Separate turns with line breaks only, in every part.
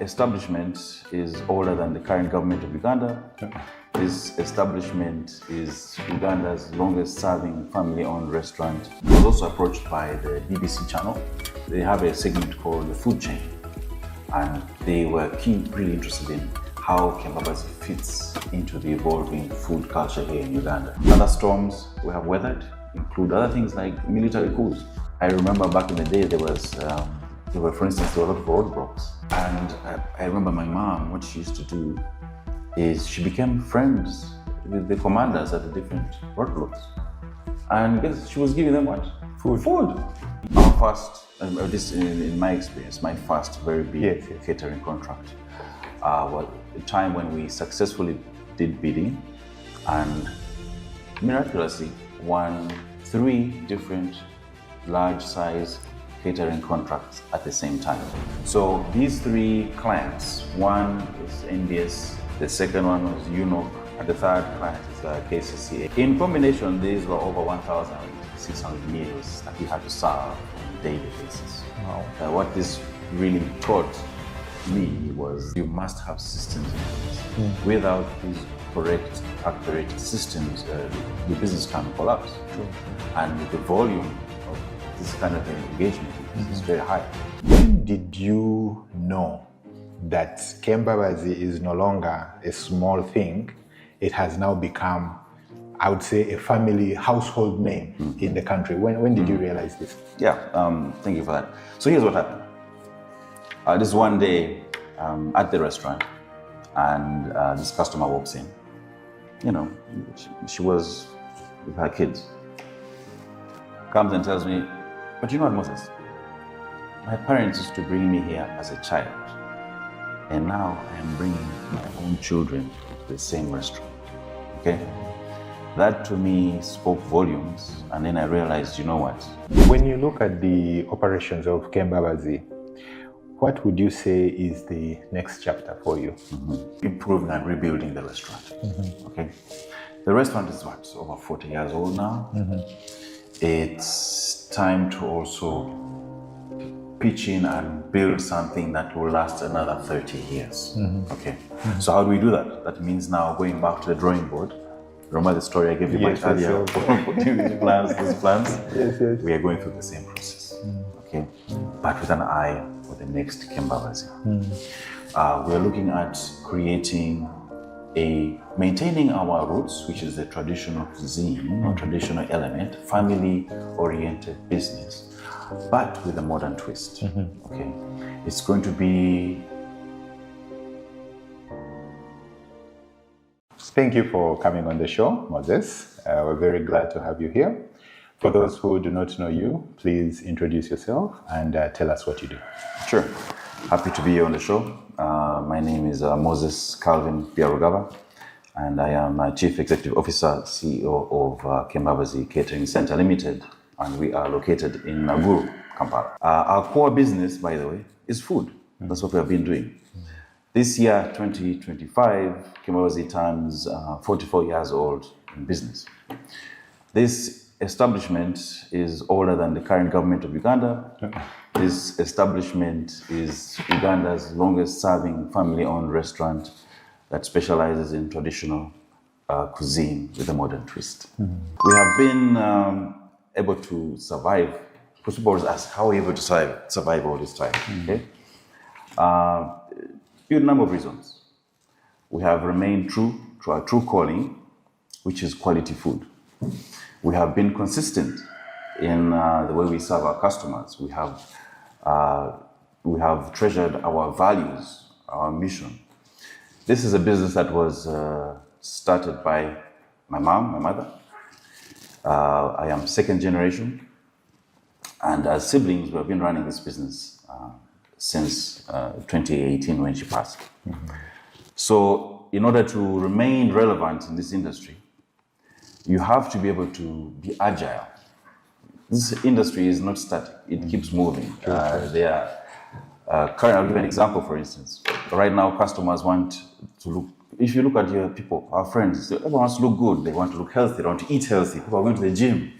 establishment is older than the current government of Uganda. This establishment is Uganda's longest serving family-owned restaurant. I was also approached by the BBC channel. They have a segment called The Food Chain, and they were really interested in how Kembabazi fits into the evolving food culture here in Uganda. Other storms we have weathered include other things like military coups. I remember back in the day there were, for instance, there were a lot of roadblocks. And I remember my mom, what she used to do is she became friends with the commanders at the different roadblocks. And guess she was giving them what? Food. Our first, this in my experience, my first very big catering contract was a time when we successfully did bidding and miraculously won 3 different large-size catering contracts at the same time. So these 3 clients, one is NBS, the second one was UNOC, and the third client is KCCA. In combination, these were over 1,600 meals that we had to serve on a daily basis. Wow. What this really taught me was you must have systems in place. Without these correct, accurate systems, the business can collapse. True. And the volume of this kind of engagement is very high.
When did you know that Kembabazi is no longer a small thing? It has now become, I would say, a family household name in the country. When did you realize this?
Yeah, thank you for that. So here's what happened. This one day at the restaurant, and this customer walks in. You know, she was with her kids. Comes and tells me, but you know what, Moses? My parents used to bring me here as a child, and now I am bringing my own children to the same restaurant. Okay? That to me spoke volumes, and then I realized, you know what?
When you look at the operations of Kembabazi, what would you say is the next chapter for you?
Improving and rebuilding the restaurant. Okay, the restaurant is what, over 40 years old now. It's time to also pitch in and build something that will last another 30 years. Okay, so how do we do that? That means now going back to the drawing board. Remember the story I gave you earlier? Putting these plans.
Yes.
We are going through the same process. Okay, but with an eye for the next Kembabazi. We are looking at maintaining our roots, which is the traditional cuisine or traditional element, family-oriented business, but with a modern twist. Okay, it's going to be.
Thank you for coming on the show, Moses. We're very glad to have you here. For those who do not know you, please introduce yourself and tell us what you do.
Sure. Happy to be here on the show. My name is Moses Calvin Byarugaba, and I am Chief Executive Officer, CEO of Kembabazi Catering Center Limited, and we are located in Naguru, Kampala. Our core business, by the way, is food. That's what we have been doing. This year, 2025, Kembabazi turns 44 years old in business. This establishment is older than the current government of Uganda. This establishment is Uganda's longest serving family-owned restaurant that specializes in traditional cuisine with a modern twist. We have been able to survive. Because people always ask, how are we able to survive all this time? Okay? Due to a number of reasons. We have remained true to our true calling, which is quality food. We have been consistent in the way we serve our customers. We have treasured our values, our mission. This is a business that was started by my mother. I am second generation, and as siblings, we have been running this business since 2018 when she passed. So in order to remain relevant in this industry, you have to be able to be agile. This industry is not static, it keeps moving. I'll give an example, for instance. Right now, customers want to look, if you look at your people, our friends, everyone wants to look good, they want to look healthy, they want to eat healthy, people are going to the gym.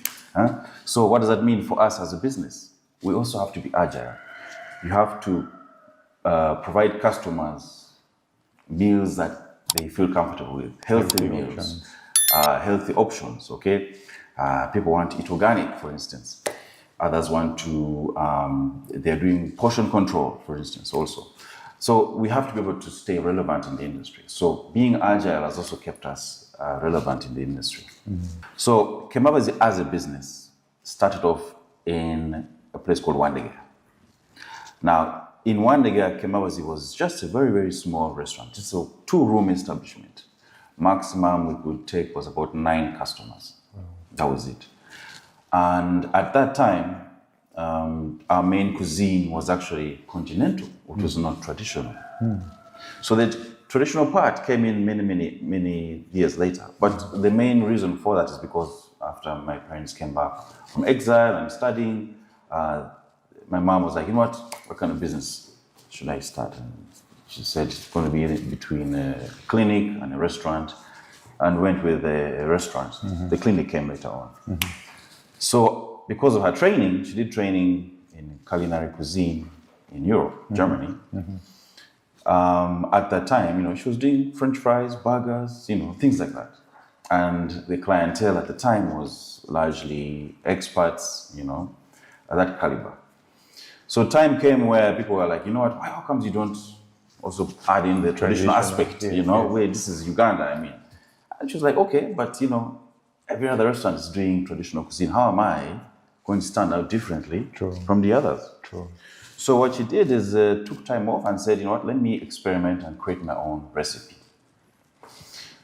So what does that mean for us as a business? We also have to be agile. You have to provide customers meals that they feel comfortable with, healthy meals, healthy options, okay? People want to eat organic, for instance. Others want to, they're doing portion control, for instance, also. So we have to be able to stay relevant in the industry. So being agile has also kept us relevant in the industry. So Kembabazi as a business started off in a place called Wandegea. Now, in Wandegea, Kembabazi was just a very, very small restaurant, just a 2-room establishment. Maximum we could take was about 9 customers. That was it. And at that time, our main cuisine was actually continental, which was not traditional. So the traditional part came in many years later. But the main reason for that is because after my parents came back from exile and studying, my mom was like, you know what kind of business should I start? And she said it's going to be between a clinic and a restaurant, and went with a restaurant. The clinic came later on. So because of her training, she did training in culinary cuisine in Europe, Germany. At that time, she was doing French fries, burgers, things like that. And the clientele at the time was largely expats, at that caliber. So time came where people were like, you know what, how come you don't also add in the traditional aspect, where this is Uganda, I mean. And she was like, okay, but every other restaurant is doing traditional cuisine. How am I going to stand out differently from the others? So what she did is took time off and said, you know what, let me experiment and create my own recipe.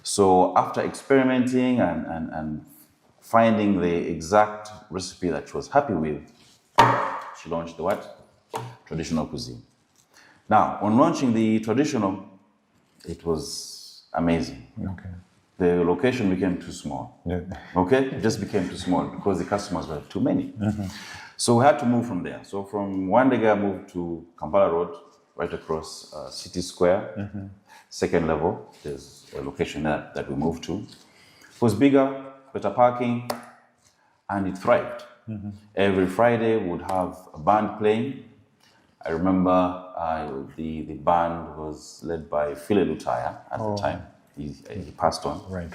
So after experimenting and finding the exact recipe that she was happy with, she launched the what? Traditional cuisine. Now, on launching the traditional, it was amazing. The location became too small. Okay? It just became too small because the customers were too many. So we had to move from there. So from Wandegea, moved to Kampala Road, right across City Square, second level. There's a location that we moved to. It was bigger, better parking, and it thrived. Every Friday we would have a band playing. I remember the band was led by Phile Lutaya at the time. He passed on.
Right.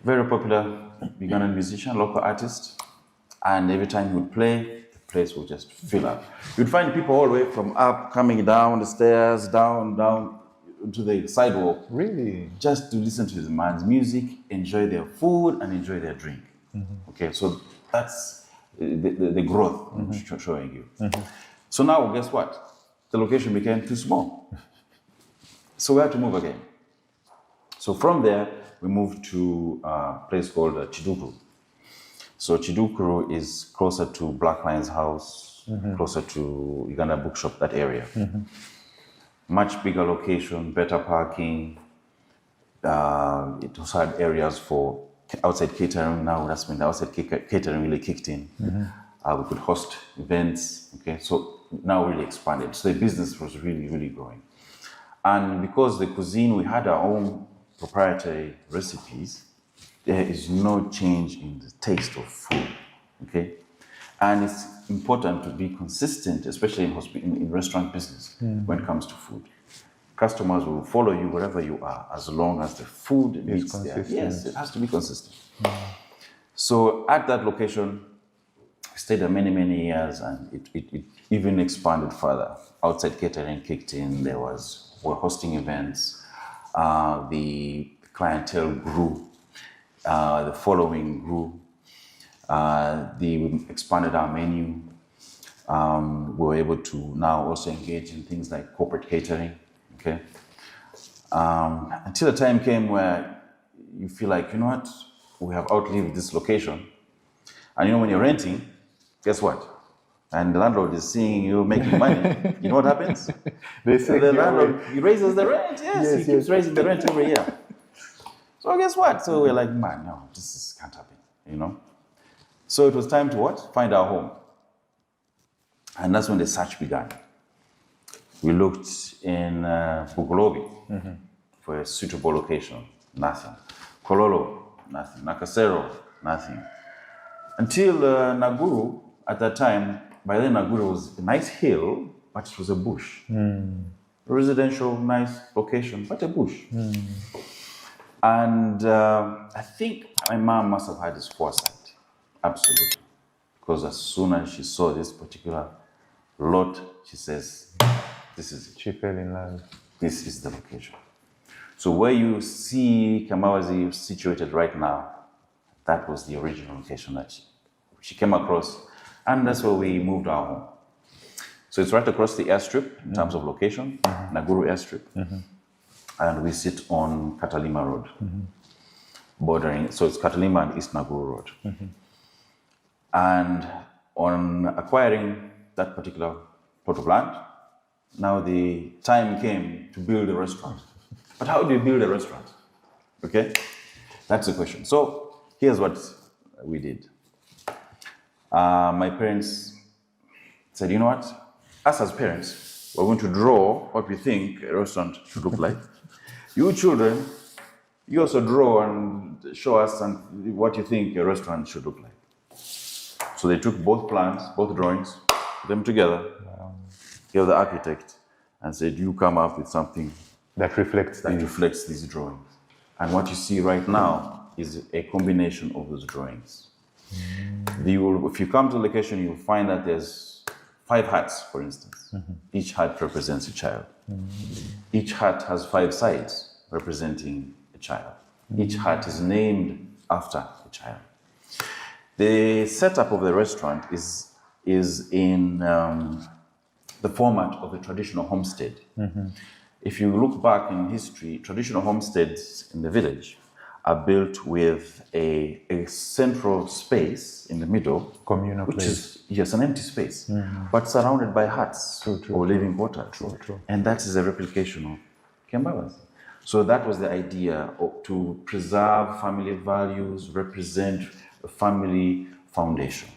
Very popular Ugandan musician, local artist. And every time he would play, the place would just fill up. You'd find people all the way from up, coming down the stairs, down to the sidewalk.
Really?
Just to listen to his man's music, enjoy their food, and enjoy their drink. Okay, so that's the growth I'm showing you. So now, guess what? The location became too small. So we had to move again. So from there, we moved to a place called Chidukuru. So Chidukuru is closer to Black Lion's house, closer to Uganda Bookshop, that area. Much bigger location, better parking. It also had areas for outside catering. Now that's when the outside catering really kicked in. We could host events. Okay, so now really expanded. So the business was really, really growing. And because the cuisine, we had our own proprietary recipes, there is no change in the taste of food, okay? And it's important to be consistent, especially in restaurant business when it comes to food. Customers will follow you wherever you are as long as the food meets their... Yes, it has to be consistent. So at that location, I stayed there many years, and it even expanded further. Outside catering kicked in, we're hosting events, the clientele grew, the following grew, we expanded our menu. We were able to now also engage in things like corporate catering, okay? Until the time came where you feel like, you know what, we have outlived this location. And when you're renting, guess what? And the landlord is seeing you making money. You know what happens? The landlord, he raises the rent. Yes, he keeps raising the rent every year. So guess what? So we're like, man, no, this can't happen, So it was time to what? Find our home. And that's when the search began. We looked in Bugolobi for a suitable location. Nothing. Kololo, nothing. Nakasero, nothing. Until Naguru, at that time, by then Naguru was a nice hill, but it was a bush. Residential, nice location, but a bush. And I think my mom must have had this foresight, absolutely. Because as soon as she saw this particular lot, she says, this is it.
She fell in love.
This is the location. So where you see Kembabazi situated right now, that was the original location that she came across, and that's where we moved our home. So it's right across the airstrip in terms of location, Naguru airstrip, and we sit on Katalima Road, bordering. So it's Katalima and East Naguru Road. And on acquiring that particular plot of land, now the time came to build a restaurant. But how do you build a restaurant? Okay, that's the question. So here's what we did. My parents said, you know what? Us as parents, we're going to draw what we think a restaurant should look like. You children, you also draw and show us what you think a restaurant should look like. So they took both plans, both drawings, put them together, gave the architect, and said, you come up with something
that reflects
these drawings. And what you see right now is a combination of those drawings. If you come to the location, you'll find that there's 5 huts, for instance. Each hut represents a child. Each hut has 5 sides representing a child. Each hut is named after a child. The setup of the restaurant is in the format of a traditional homestead. If you look back in history, traditional homesteads in the village are built with a central space in the middle,
communal
which
place.
is an empty space, but surrounded by huts or living quarters. And that is a replication of Kembabazi. So that was the idea to preserve family values, represent a family foundation.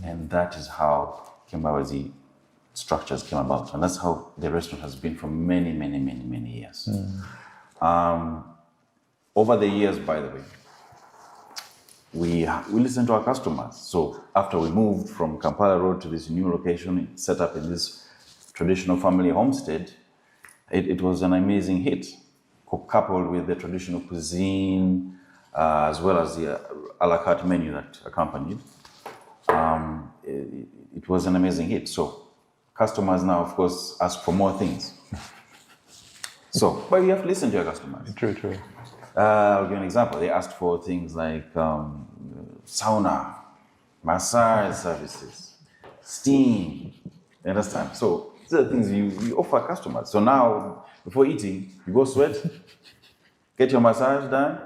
And that is how Kembabazi structures came about. And that's how the restaurant has been for many, many, many, many years. Over the years, by the way, we listened to our customers. So after we moved from Kampala Road to this new location, set up in this traditional family homestead, it was an amazing hit, coupled with the traditional cuisine, as well as the a la carte menu that accompanied. It was an amazing hit. So customers now, of course, ask for more things. But you have to listen to your customers.
True.
I'll give you an example. They asked for things like sauna, massage services, steam. You understand? So these are the things you offer customers. So now, before eating, you go sweat, get your massage done,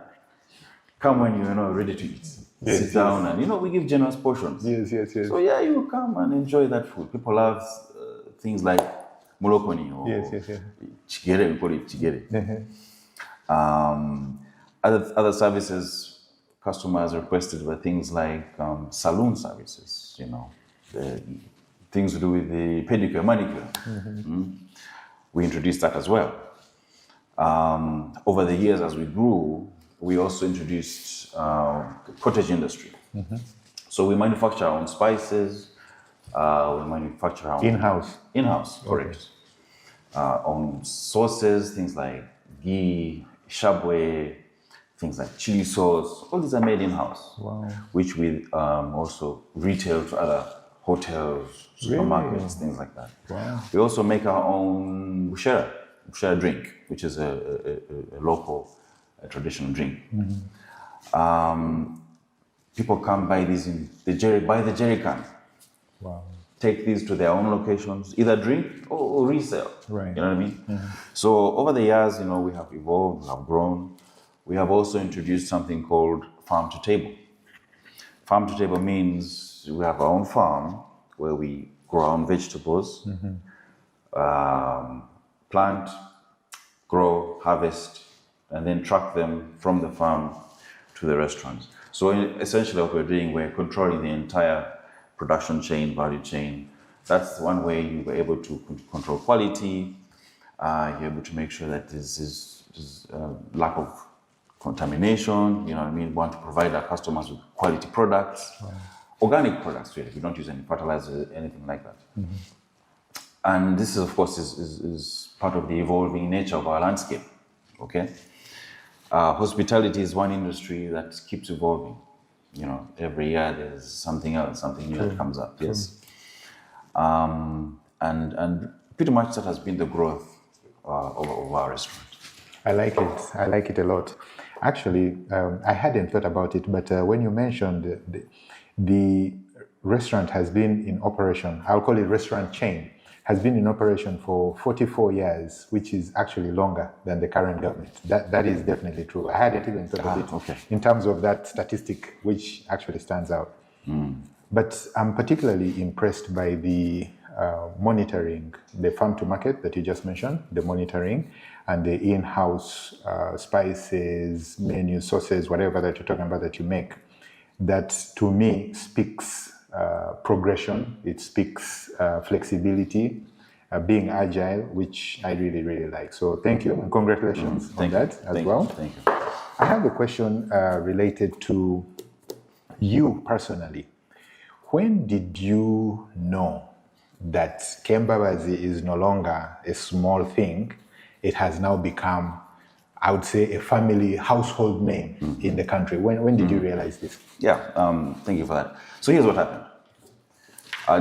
come when you're ready to eat. Sit down and, we give generous portions.
Yes.
So you come and enjoy that food. People love things like mulokoni or chigere, we call it chigere. Other services customers requested were things like saloon services, things to do with the pedicure, manicure. We introduced that as well. Over the years, as we grew, we also introduced cottage industry. So we manufacture our own spices. We manufacture our own in-house, correct. On sauces, things like ghee, shabwe, things like chili sauce. All these are made in-house, which we also retail to other hotels, supermarkets, things like that. We also make our own bushera drink, which is a local traditional drink. People come buy these buy the jerry can. Take these to their own locations, either drink or resell.
Right.
You know what I mean? So over the years, we have evolved, we have grown. We have also introduced something called farm to table. Farm to table means we have our own farm where we grow our own vegetables, plant, grow, harvest, and then truck them from the farm to the restaurants. So essentially what we're doing, we're controlling the entire production chain, value chain. That's one way you were able to control quality. You're able to make sure that there's lack of contamination. You know what I mean? We want to provide our customers with quality products, organic products really. We don't use any fertilizer, anything like that. And this is, of course, is part of the evolving nature of our landscape. Okay, hospitality is one industry that keeps evolving. You know, every year there's something else, something new that comes up. Yes, and pretty much that has been the growth of our restaurant.
I like it. I like it a lot. Actually, I hadn't thought about it, but when you mentioned the restaurant has been in operation, I'll call it restaurant chain, has been in operation for 44 years, which is actually longer than the current government. That is definitely true. I hadn't even thought of it in terms of that statistic, which actually stands out. But I'm particularly impressed by the monitoring, the farm to market that you just mentioned, the monitoring, and the in-house spices, menu, sauces, whatever that you're talking about that you make. That to me speaks progression, it speaks flexibility, being agile, which I really, really like. So thank you and congratulations on that as well.
Thank you.
I have a question related to you personally. When did you know that Kembabazi is no longer a small thing? It has now become, I would say, a family household name in the country. When did you realize this?
Yeah, thank you for that. So here's what happened.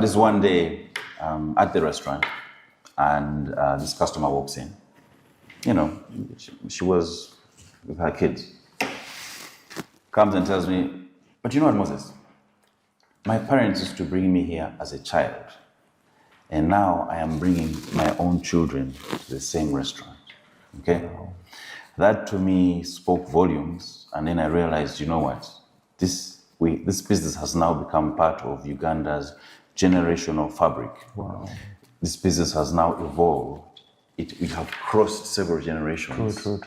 This one day at the restaurant, and this customer walks in. You know, she was with her kids. Comes and tells me, but you know what, Moses? My parents used to bring me here as a child. And now I am bringing my own children to the same restaurant. Okay? Wow. That to me spoke volumes. And then I realized, you know what? This business has now become part of Uganda's generational fabric.
Wow.
This business has now evolved. We have crossed several generations.
True.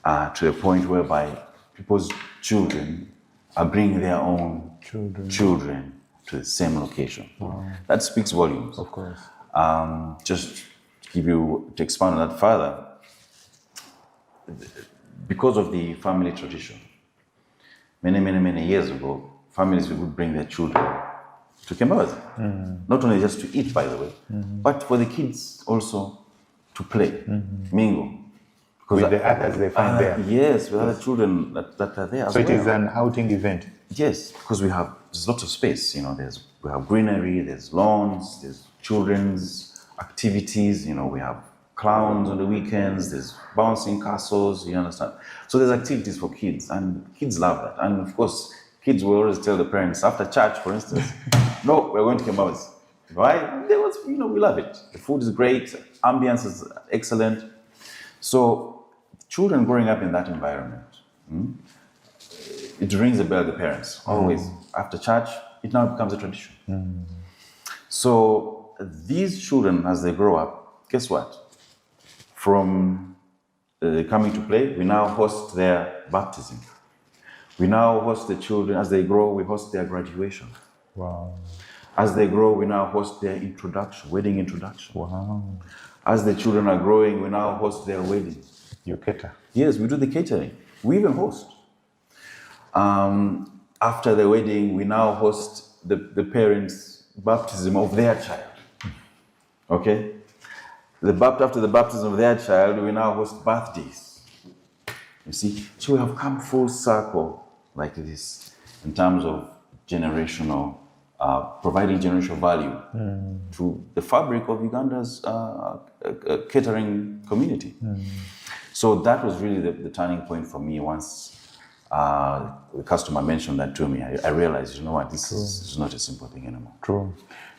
To a point whereby people's children are bringing their own children to the same location. Wow. That speaks volumes.
Of course.
Just to expand on that further, because of the family tradition, many years ago, families would bring their children to Kembabazi. Not only just to eat, by the way, but for the kids also to play, mingle.
With the others they find there.
Yes, with other children that are there as
well.
So
it is an outing event.
Yes, because there's lots of space. You know, we have greenery, there's lawns, there's children's activities. You know, we have clowns on the weekends, there's bouncing castles. You understand? So there's activities for kids, and kids love that. And of course, kids will always tell the parents after church, for instance, "No, we're going to Kembabazi." Right? We love it. The food is great, ambience is excellent. So children growing up in that environment, it rings a bell with the parents. Always after church, it now becomes a tradition. So these children, as they grow up, guess what? From coming to play, we now host their baptism. We now host the children, as they grow, we host their graduation.
Wow.
As they grow, we now host their wedding introduction.
Wow.
As the children are growing, we now host their wedding.
You cater?
Yes, we do the catering. We even host. After the wedding, we now host the parents' baptism of their child. Okay? After the baptism of their child, we now host birthdays. You see? So we have come full circle like this in terms of providing generational value to the fabric of Uganda's catering community. So that was really the turning point for me. Once the customer mentioned that to me, I realized, you know what, this is not a simple thing anymore.
True.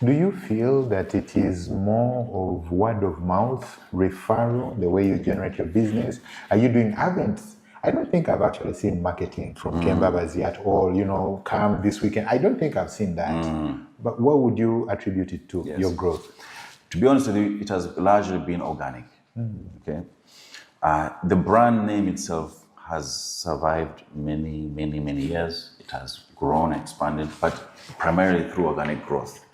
Do you feel that it is more of word of mouth, referral, the way you generate your business? Are you doing events? I don't think I've actually seen marketing from Kembabazi at all. You know, come this weekend. I don't think I've seen that. But what would you attribute it to, your growth?
To be honest with you, it has largely been organic. Okay. The brand name itself has survived many years. It has grown, expanded, but primarily through organic growth.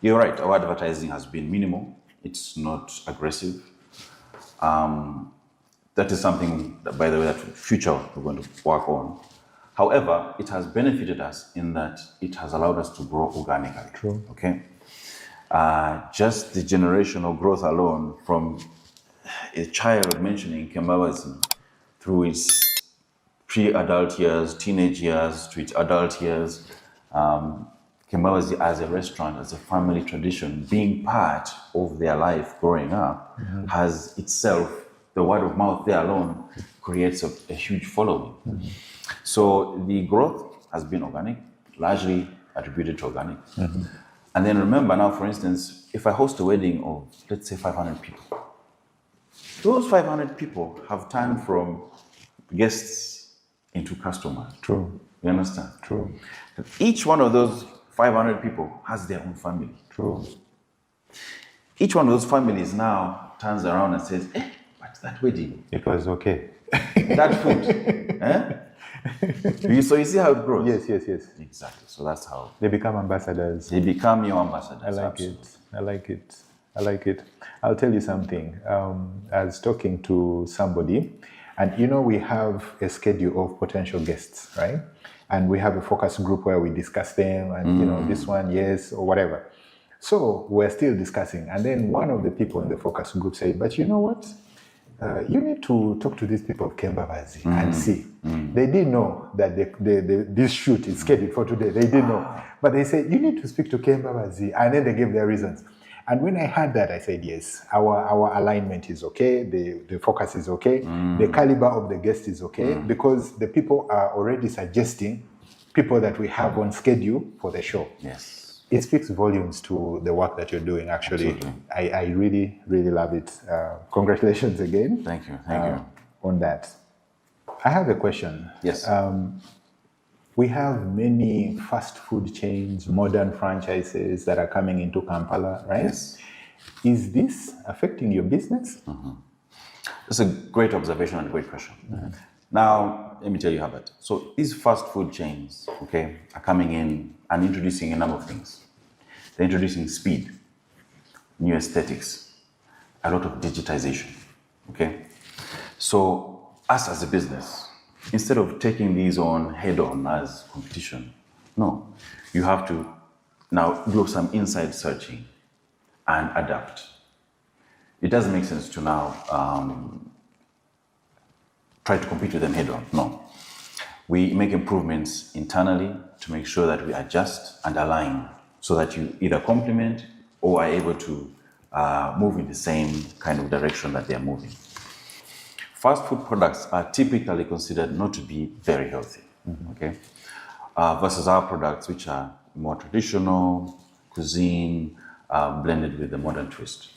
You're right, our advertising has been minimal. It's not aggressive. That is something that, by the way, that future we're going to work on. However, it has benefited us in that it has allowed us to grow organically.
True.
Okay. Just the generational growth alone from a child mentioning Kembabazi through its pre-adult years, teenage years, to its adult years, Kembabazi as a restaurant, as a family tradition, being part of their life growing up, has itself, the word of mouth there alone creates a huge following. So the growth has been organic, largely attributed to organic. And then remember now, for instance, if I host a wedding of, let's say, 500 people, those 500 people have turned from guests into customers.
True.
You understand?
True.
Each one of those 500 people has their own family.
True.
Each one of those families now turns around and says, but that wedding,
It was okay.
that food, So you see how it grows?
Yes.
Exactly. So that's how
They become ambassadors.
they become your ambassadors.
I like
Absolutely.
it. I'll tell you something. I was talking to somebody, and we have a schedule of potential guests, right? And we have a focus group where we discuss them, and this one, yes, or whatever. So we're still discussing, and then one of the people in the focus group said, "But you know what? You need to talk to these people of Kembabazi and see." They didn't know that this shoot is scheduled for today. They didn't know. But they said, "You need to speak to Kembabazi." And then they gave their reasons. And when I heard that, I said, yes, our alignment is okay. The focus is okay. The caliber of the guest is okay. Because the people are already suggesting people that we have on schedule for the show.
Yes.
It speaks volumes to the work that you're doing, actually.
Absolutely.
I really, really love it. Congratulations again.
Thank you.
On that. I have a question.
Yes.
We have many fast food chains, modern franchises that are coming into Kampala, right?
Yes.
Is this affecting your business?
That's a great observation and a great question. Now, let me tell you how that. So these fast food chains, are coming in and introducing a number of things. They're introducing speed, new aesthetics, a lot of digitization, So us as a business, instead of taking these on head-on as competition, no, you have to now do some inside searching and adapt. It doesn't make sense to now try to compete with them head-on. No. We make improvements internally to make sure that we adjust and align so that you either complement or are able to move in the same kind of direction that they're moving. Fast food products are typically considered not to be very healthy, versus our products, which are more traditional cuisine, blended with the modern twist.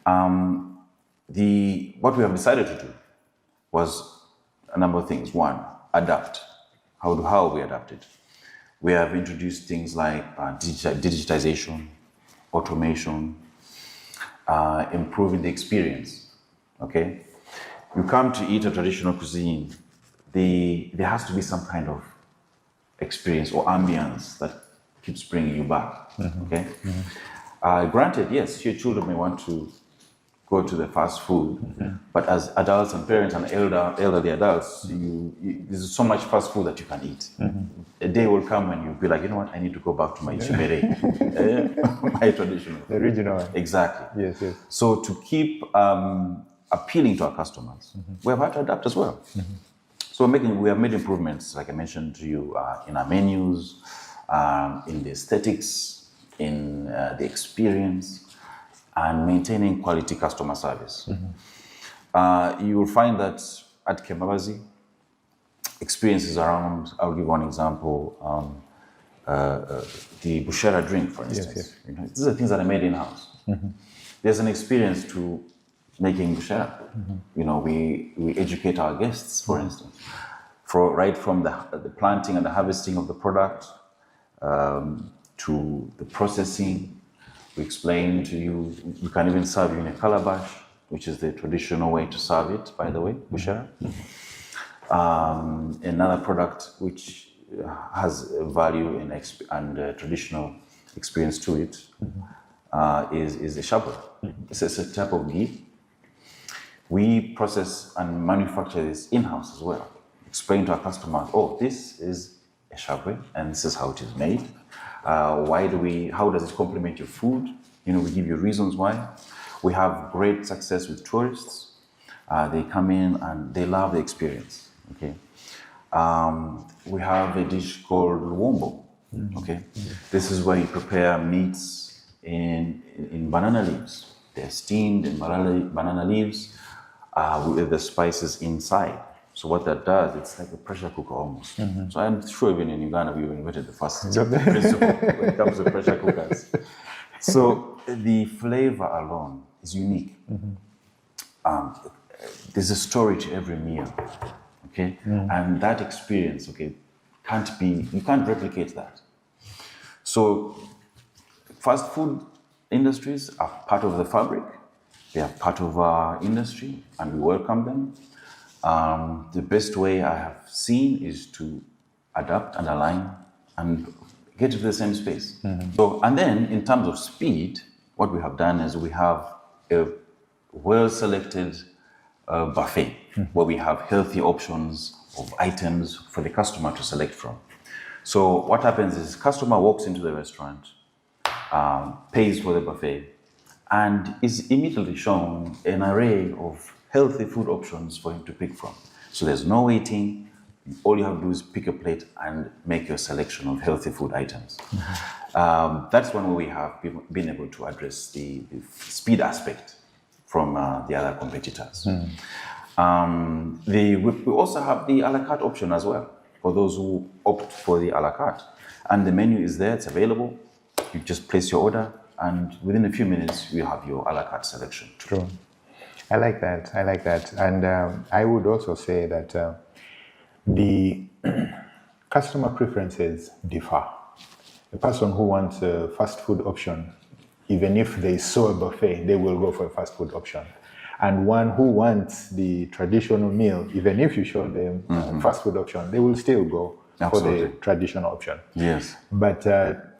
What we have decided to do was a number of things. One, adapt. How we adapted. We have introduced things like digitization, automation, improving the experience. You come to eat a traditional cuisine, there has to be some kind of experience or ambience that keeps bringing you back. Granted, yes, your children may want to go to the fast food, but as adults and parents and elderly adults, there's so much fast food that you can eat. A day will come when you'll be like, you know what, I need to go back to my Ishimere, my traditional.
The original one.
Exactly.
Yes.
So to keep appealing to our customers, we have had to adapt as well. So we have made improvements, like I mentioned to you, in our menus, in the aesthetics, in the experience, and maintaining quality customer service. You will find that at Kembabazi, experiences around, I'll give one example, the bushera drink, for instance.
Yes.
These are things that are made in-house. There's an experience to making bushera. We educate our guests, for instance, right from the planting and the harvesting of the product to the processing. We explain to you, we can even serve you in a calabash, which is the traditional way to serve it, by the way, bushera. Another product which has a value and traditional experience to it is the shabwe. It's a type of ghee. We process and manufacture this in-house as well. Explain to our customers, this is a shabwe and this is how it is made. How does it complement your food? We give you reasons why. We have great success with tourists. They come in and they love the experience. Okay. We have a dish called wombo. Okay. This is where you prepare meats in banana leaves. They're steamed in banana leaves with the spices inside. So what that does, it's like a pressure cooker almost. So I'm sure even in Uganda, we invented the first principle when it comes to pressure cookers. So the flavor alone is unique. There's a story to every meal, okay? And that experience, okay, you can't replicate that. So fast food industries are part of the fabric. They are part of our industry and we welcome them. The best way I have seen is to adapt and align and get to the same space. So, and then in terms of speed, what we have done is we have a well-selected buffet where we have healthy options of items for the customer to select from. So what happens is customer walks into the restaurant, pays for the buffet, and is immediately shown an array of healthy food options for him to pick from. So there's no waiting. All you have to do is pick a plate and make your selection of healthy food items. That's one way we have been able to address the speed aspect from the other competitors. We also have the a la carte option as well for those who opt for the a la carte. And the menu is there, it's available. You just place your order and within a few minutes you have your a la carte selection.
True. I like that. And I would also say that the customer preferences differ. A person who wants a fast food option, even if they saw a buffet, they will go for a fast food option. And one who wants the traditional meal, even if you show them a fast food option, they will still go for the traditional option. Yes. But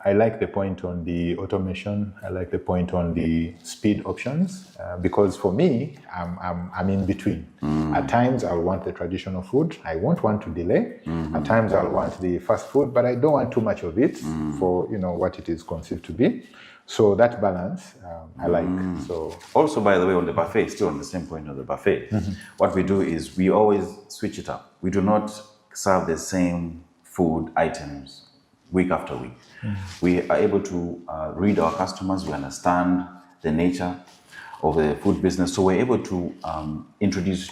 I like the point on the automation. I like the point on the speed options because for me, I'm in between. At times, I'll want the traditional food. I won't want to delay. At times, I'll want the fast food, but I don't want too much of it for what it is conceived to be. So that balance, I like. So
also, by the way, on the buffet, still on the same point of the buffet, what we do is we always switch it up. We do not serve the same food items week after week. We are able to read our customers. We understand the nature of the food business, so we're able to introduce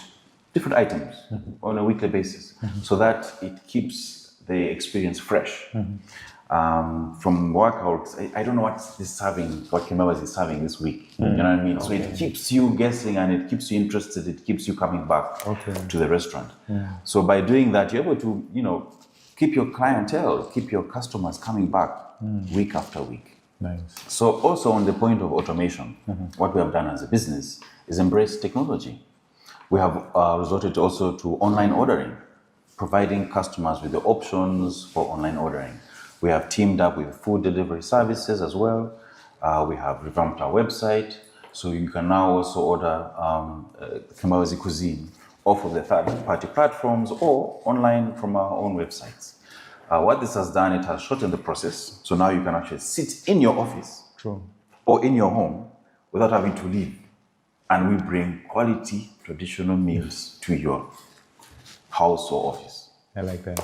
different items on a weekly basis, so that it keeps the experience fresh. From workouts, I don't know what Kembabazi is serving this week. You know what I mean? So it keeps you guessing and it keeps you interested, it keeps you coming back to the restaurant. So by doing that, you're able to, keep your clientele, keep your customers coming back week after week.
Nice.
So also on the point of automation, what we have done as a business is embrace technology. We have resorted also to online ordering, providing customers with the options for online ordering. We have teamed up with food delivery services as well. We have revamped our website, so you can now also order Kembabazi cuisine off of the third-party platforms or online from our own websites. What this has done, it has shortened the process, so now you can actually sit in your office or in your home without having to leave, and we bring quality traditional meals to your house or office.
I like that.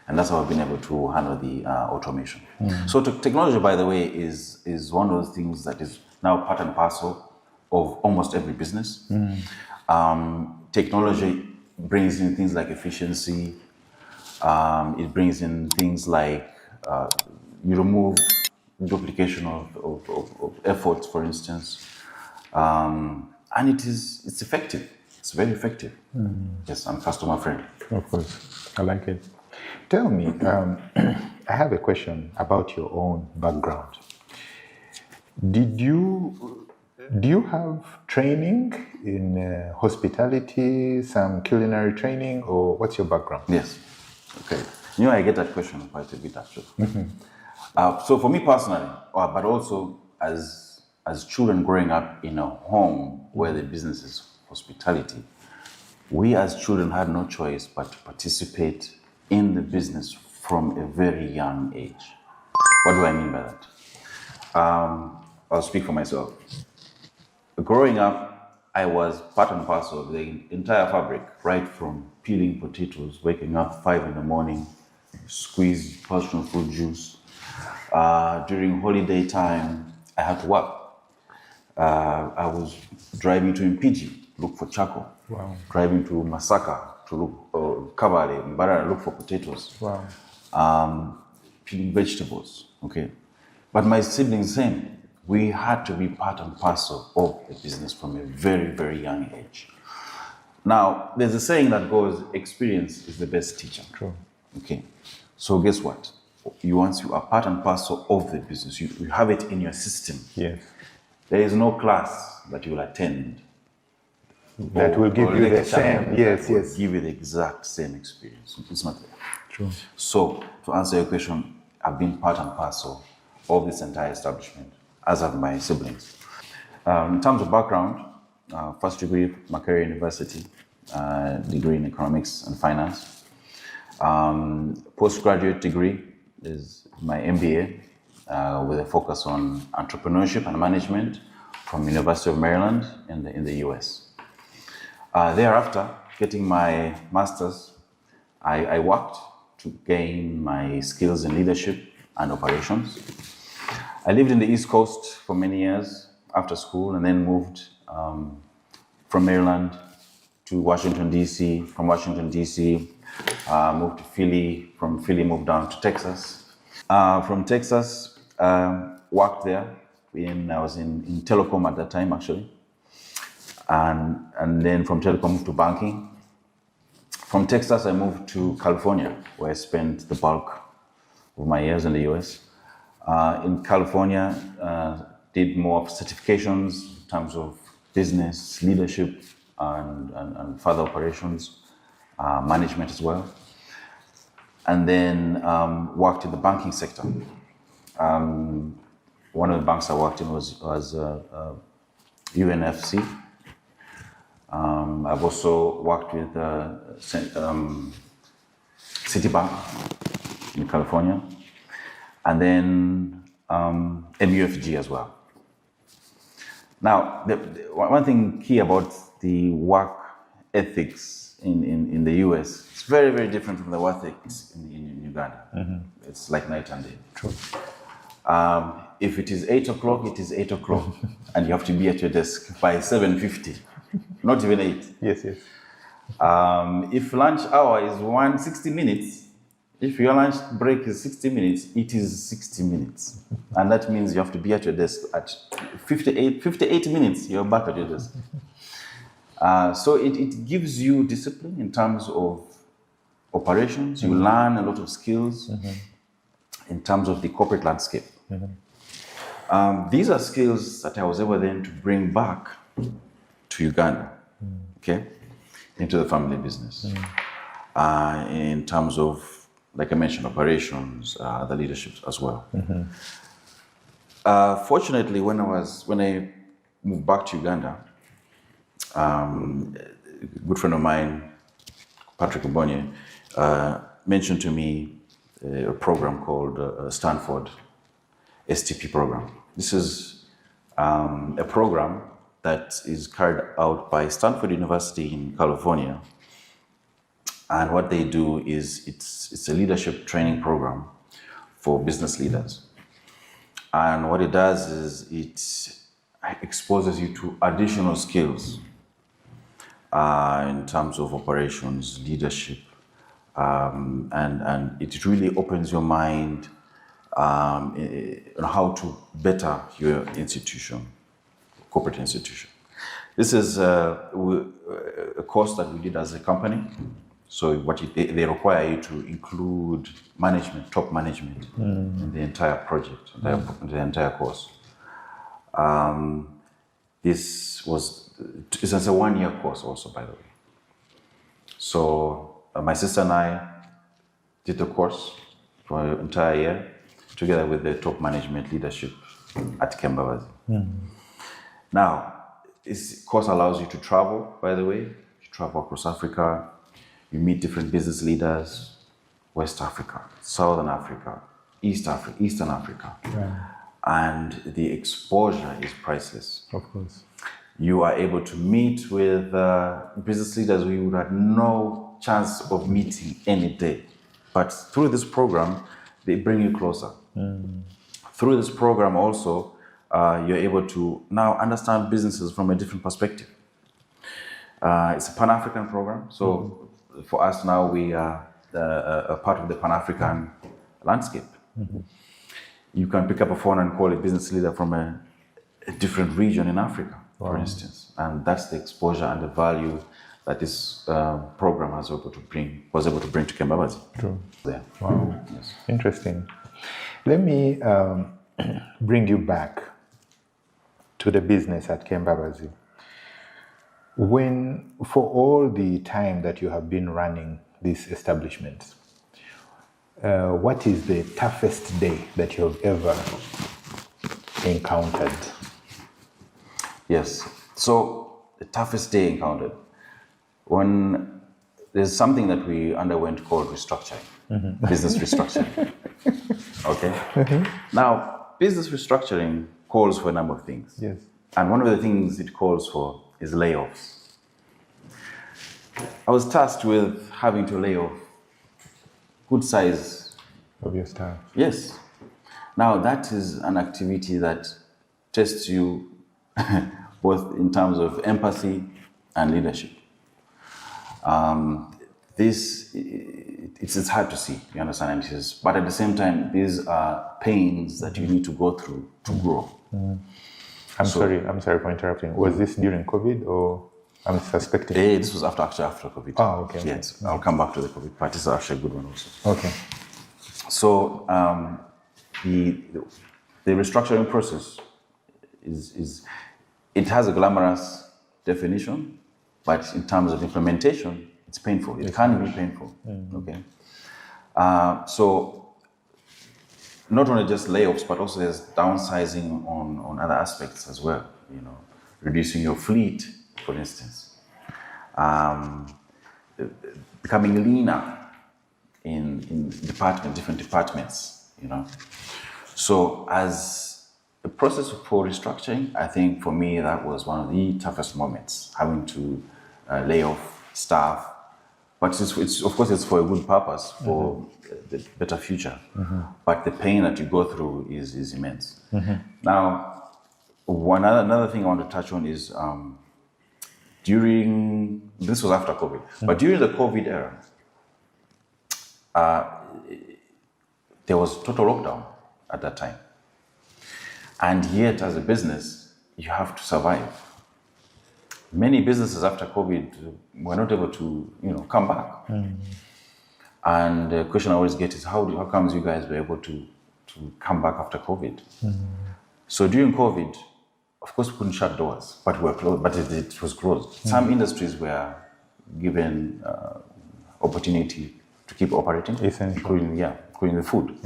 And that's how we've been able to handle the automation. So technology, by the way, is one of those things that is now part and parcel of almost every business. Technology brings in things like efficiency. It brings in things like you remove duplication of efforts, for instance. And it's effective. It's very effective. Yes, and customer friendly.
Of course, I like it. Tell me, I have a question about your own background. Do you have training in hospitality, some culinary training, or what's your background?
Yes. Okay. I get that question quite a bit actually. So for me personally, but also as children growing up in a home where the business is hospitality, we as children had no choice but to participate in the business from a very young age. What do I mean by that? I'll speak for myself. Growing up, I was part and parcel of the entire fabric, right from peeling potatoes, waking up 5 in the morning, squeeze passion fruit juice. During holiday time, I had to work. I was driving to Mpiji, look for charcoal.
Wow.
Driving to Masaka to look, Kabale, Mbarara, look for potatoes.
Wow.
Peeling vegetables, okay? But my siblings, same. We had to be part and parcel of the business from a very, very young age. Now, there's a saying that goes, experience is the best teacher.
True.
Okay, so guess what? Once you are part and parcel of the business, you have it in your system.
Yes.
There is no class that you will attend
That will give you the same. Yes, yes.
give you the exact same experience. It's not there.
True.
So, to answer your question, I've been part and parcel of this entire establishment, as have my siblings. In terms of background, first degree, Makerere University, degree in economics and finance. Postgraduate degree is my MBA with a focus on entrepreneurship and management from University of Maryland in the US. Thereafter, getting my master's, I worked to gain my skills in leadership and operations. I lived in the East Coast for many years after school and then moved from Maryland to Washington, D.C. From Washington, D.C., moved to Philly. From Philly, moved down to Texas. From Texas, worked there. I was in telecom at that time, actually. And then from telecom, moved to banking. From Texas, I moved to California, where I spent the bulk of my years in the US. In California, did more of certifications in terms of business, leadership, and further operations, management as well. And then worked in the banking sector. One of the banks I worked in was UNFC. I've also worked with Citibank in California, and then MUFG as well. Now, one thing key about the work ethics in the US, it's very, very different from the work ethics in Uganda. Mm-hmm. It's like night and day.
True.
If it is 8 o'clock, it is 8 o'clock, and you have to be at your desk by 7:50, not even 8.
Yes, yes.
If lunch hour is 60 minutes, if your lunch break is 60 minutes, it is 60 minutes. And that means you have to be at your desk at 58 minutes, you're back at your desk. So it gives you discipline in terms of operations. You learn a lot of skills in terms of the corporate landscape. These are skills that I was able then to bring back to Uganda, okay, into the family business. In terms of, like I mentioned, operations, the leadership as well. Fortunately, when I moved back to Uganda, a good friend of mine, Patrick Mbonye, mentioned to me a program called Stanford STP program. This is a program that is carried out by Stanford University in California. And what they do is it's a leadership training program for business leaders. And what it does is it exposes you to additional skills in terms of operations, leadership, and it really opens your mind on how to better your institution, corporate institution. This is a course that we did as a company. So they require you to include management, top management, in the entire project, the entire course. It's a 1-year course also, by the way. So my sister and I did the course for an entire year, together with the top management leadership at Kembabazi. Now, this course allows you to travel, by the way. You travel across Africa, you meet different business leaders, West Africa, Southern Africa, Eastern Africa.
Right.
And the exposure is priceless.
Of course.
You are able to meet with business leaders who you would have no chance of meeting any day. But through this program, they bring you closer. Through this program also, you're able to now understand businesses from a different perspective. It's a Pan-African program. So for us now, we are a part of the Pan-African landscape. You can pick up a phone and call a business leader from a different region in Africa, for instance. And that's the exposure and the value that this program was able to bring to Kembabazi.
True.
Yeah.
Wow.
Yes.
Interesting. Let me bring you back to the business at Kembabazi. For all the time that you have been running these establishments, what is the toughest day that you have ever encountered?
Yes. So the toughest day encountered, when there's something that we underwent called restructuring, business restructuring. Okay. Now, business restructuring calls for a number of things.
Yes.
And one of the things it calls for is layoffs. I was tasked with having to lay off good size
Of your staff.
Yes. Now that is an activity that tests you both in terms of empathy and leadership. It's hard to see, you understand, but at the same time, these are pains that you need to go through to grow.
I'm sorry for interrupting. Was this during COVID or I'm suspecting?
This was after COVID.
Oh, okay.
Yes, I'll come back to the COVID part. This is actually a good one also.
Okay.
So the restructuring process it has a glamorous definition, but in terms of implementation, it's painful. It can be painful. Okay. So not only just layoffs, but also there's downsizing on other aspects as well. You know, reducing your fleet, for instance, becoming leaner in different departments. You know, so as the process for restructuring, I think for me that was one of the toughest moments, having to lay off staff. But it's of course it's for a good purpose, for the better future. But the pain that you go through is immense. Now, another thing I want to touch on is this was after COVID, but during the COVID era, there was total lockdown at that time. And yet, as a business, you have to survive. Many businesses after COVID were not able to, come back. And the question I always get is, how comes you guys were able to come back after COVID? So during COVID, of course, we couldn't shut doors, but we were closed. But it was closed. Some industries were given opportunity to keep operating, including the food.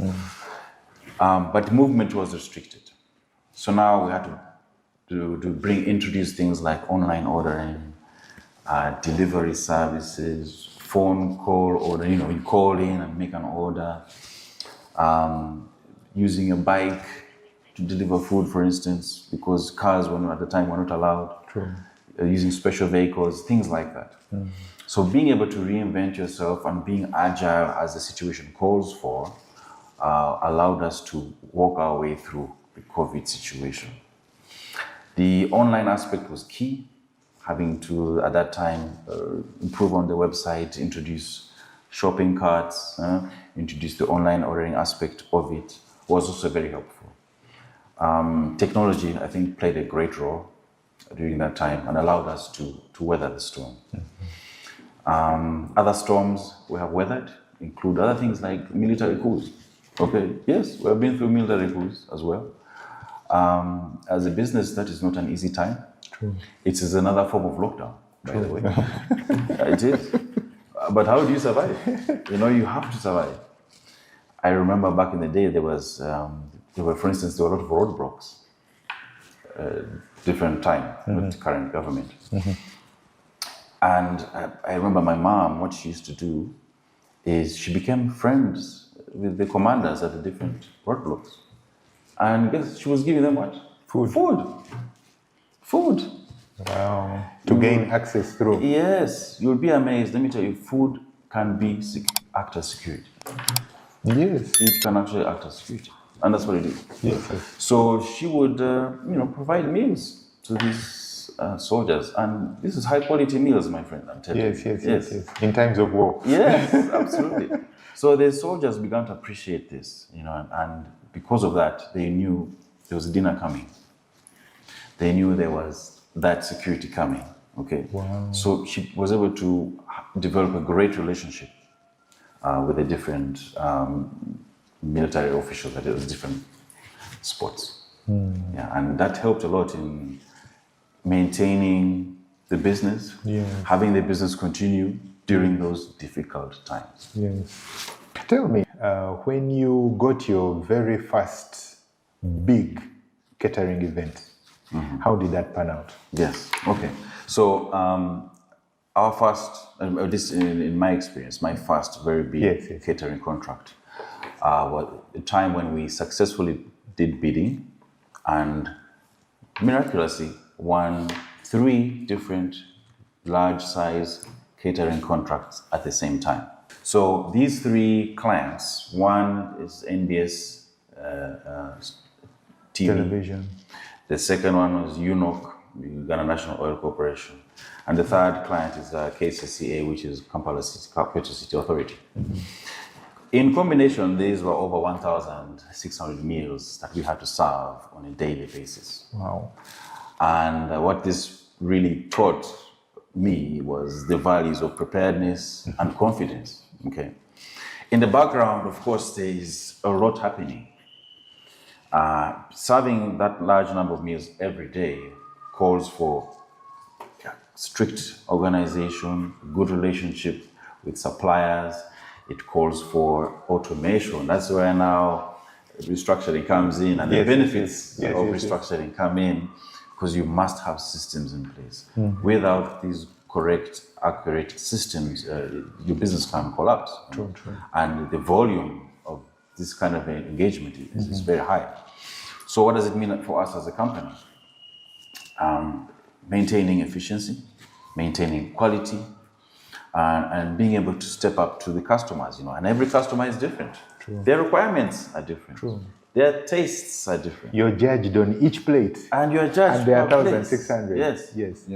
But movement was restricted. So now we had to introduce things like online ordering, delivery services, phone call order. You call in and make an order. Using a bike to deliver food, for instance, because cars at the time were not allowed.
True.
Using special vehicles, things like that. So being able to reinvent yourself and being agile as the situation calls for allowed us to walk our way through the COVID situation. The online aspect was key, having to, at that time, improve on the website, introduce shopping carts, introduce the online ordering aspect of it, was also very helpful. Technology, I think, played a great role during that time and allowed us to weather the storm. Other storms we have weathered include other things like military coups. Okay, yes, we have been through military coups as well. As a business, that is not an easy time.
True.
It is another form of lockdown, by the way. It is. But how do you survive? You have to survive. I remember back in the day, there were, for instance, a lot of roadblocks. Different time with the current government. And I remember my mom, what she used to do is she became friends with the commanders at the different roadblocks. And guess she was giving them what?
Food.
Food.
Wow. To gain access through.
Yes, you'll be amazed. Let me tell you, food can be act as security.
Yes.
It can actually act as security. And that's what it is.
Yes.
So she would, provide meals to these soldiers. And this is high quality meals, my friend, I'm telling you.
Yes. In times of war.
Yes, absolutely. So the soldiers began to appreciate this, and because of that, they knew there was a dinner coming. They knew there was that security coming, okay?
Wow.
So she was able to develop a great relationship with the different military officials at those different spots. Yeah, and that helped a lot in maintaining the business, having the business continue during those difficult times.
Yes. Tell me, when you got your very first big catering event, how did that pan out?
Yes. Okay. So our first, this in my experience, my first very big catering contract was a time when we successfully did bidding and miraculously won 3 different large-size catering contracts at the same time. So these 3 clients, one is NBS TV.
Television.
The second one was UNOC, the Uganda National Oil Corporation. And the third client is KCCA, which is Kampala Capital City Authority. In combination, these were over 1,600 meals that we had to serve on a daily basis.
Wow.
And what this really taught me was the values of preparedness and confidence. Okay. In the background, of course, there is a lot happening. Serving that large number of meals every day calls for strict organization, good relationship with suppliers. It calls for automation. That's where now restructuring comes in, and the benefits of restructuring come in, because you must have systems in place. Without these correct, accurate systems, your business can collapse.
True.
And the volume of this kind of engagement is very high. So what does it mean for us as a company? Maintaining efficiency, maintaining quality, and being able to step up to the customers, and every customer is different.
True.
Their requirements are different.
True.
Their tastes are different.
You're judged on each plate.
And you're judged.
And there are
per
1,600.
Yes.
Yes.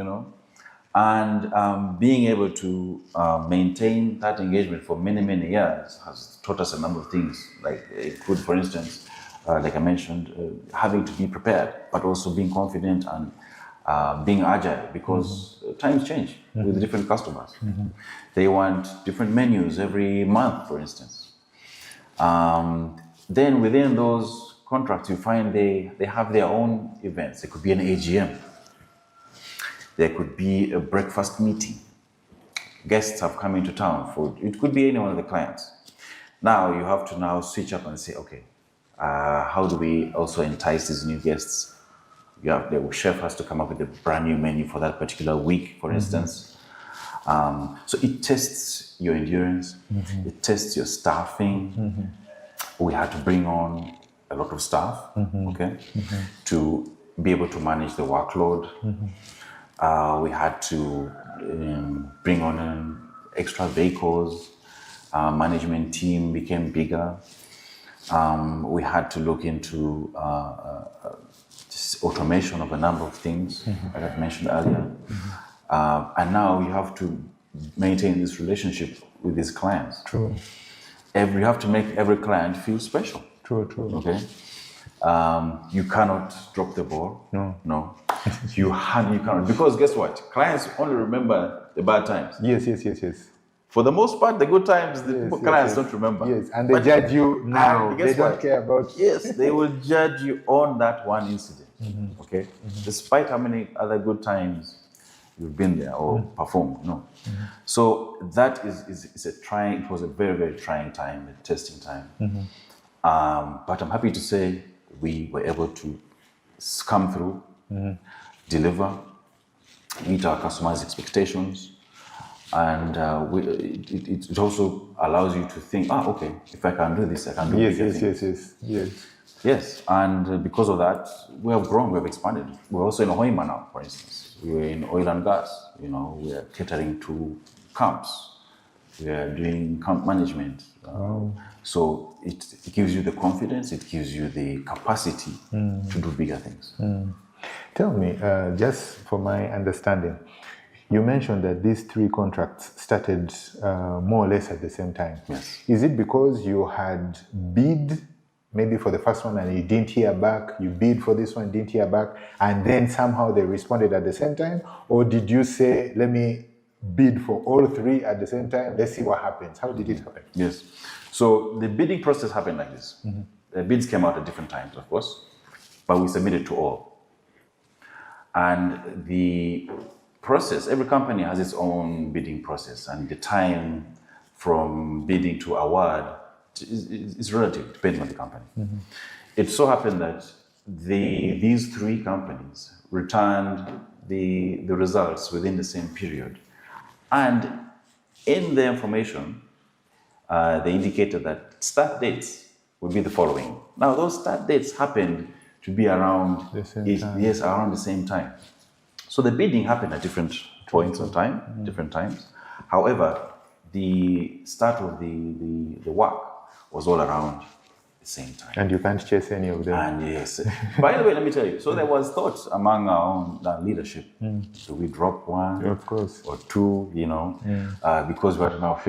And being able to maintain that engagement for many, many years has taught us a number of things. Like it could, for instance, like I mentioned, having to be prepared, but also being confident and being agile, because times change with different customers. They want different menus every month, for instance. Then within those contracts, you find they have their own events. It could be an AGM. There could be a breakfast meeting. Guests have come into town for, it could be any one of the clients. Now you have to now switch up and say, okay, how do we also entice these new guests? The chef has to come up with a brand new menu for that particular week, for instance. So it tests your endurance, it tests your staffing. We had to bring on a lot of staff, to be able to manage the workload. We had to bring on extra vehicles. Management team became bigger. We had to look into automation of a number of things, like I mentioned earlier. And now you have to maintain this relationship with these clients.
True.
You have to make every client feel special.
True.
Okay. You cannot drop the ball. No. You cannot, because guess what? Clients only remember the bad times.
Yes.
For the most part, the good times, clients don't remember.
Yes, and they judge you now. They don't care about.
Yes, they will judge you on that one incident. Okay, despite how many other good times you've been there or performed. No. So that is a trying. It was a very, very trying time, a testing time. But I'm happy to say we were able to come through, deliver, meet our customers' expectations, And it also allows you to think, okay, if I can do this, I can do bigger things. Yes, and because of that, we have grown, we have expanded. We're also in Hoima now, for instance. We're in oil and gas. We are catering to camps. We are doing camp management. So it gives you the confidence, it gives you the capacity to do bigger things.
Tell me, just for my understanding, you mentioned that these 3 contracts started more or less at the same time.
Yes.
Is it because you had bid maybe for the first one and you didn't hear back, you bid for this one, didn't hear back, and then somehow they responded at the same time? Or did you say, let me bid for all 3 at the same time, let's see what happens? How did it happen?
Yes. So the bidding process happened like this. The bids came out at different times, of course, but we submitted to all. And the process, every company has its own bidding process, and the time from bidding to award is relative, depending on the company. It so happened that these 3 companies returned the results within the same period. And in the information, they indicated that start dates would be the following. Now, those start dates happened to be around around the same time. So the bidding happened at different points of time, different times. However, the start of the work was all around the same time.
And you can't chase any of them.
And yes. By the way, let me tell you, so there was thought among our own leadership. Do we drop one?
Of course.
Or 2, because we're now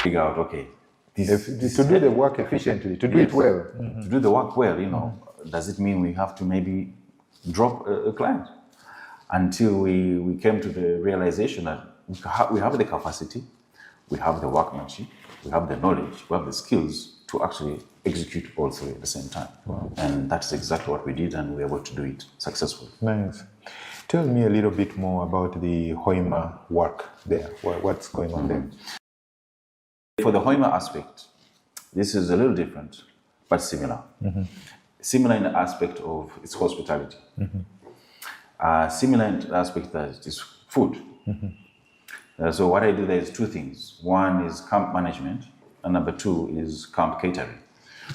figure out, okay,
to do the work efficiently, to do it well.
To do the work well, does it mean we have to maybe drop a client? Until we came to the realization that we have the capacity, we have the workmanship, we have the knowledge, we have the skills to actually execute all 3 at the same time. Wow. And that's exactly what we did, and we were able to do it successfully.
Nice. Tell me a little bit more about the Hoima work there. What's going on there?
For the Hoima aspect, this is a little different, but similar. Similar in the aspect of its hospitality. Similar in the aspect that it is food. So what I do there is two things. One is camp management, and number two is camp catering.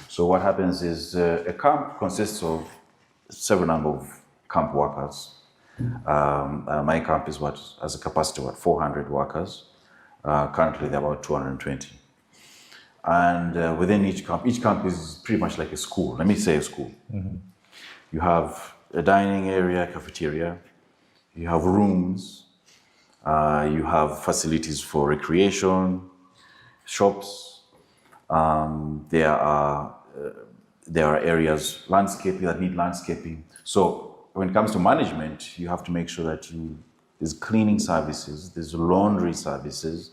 So what happens is a camp consists of several number of camp workers. My camp is has a capacity of 400 workers. Currently there are about 220. And within each camp is pretty much like a school. Let me say a school. You have a dining area, cafeteria. You have rooms. You have facilities for recreation, shops. There are areas landscaping that need landscaping. So when it comes to management, you have to make sure that there's cleaning services, there's laundry services.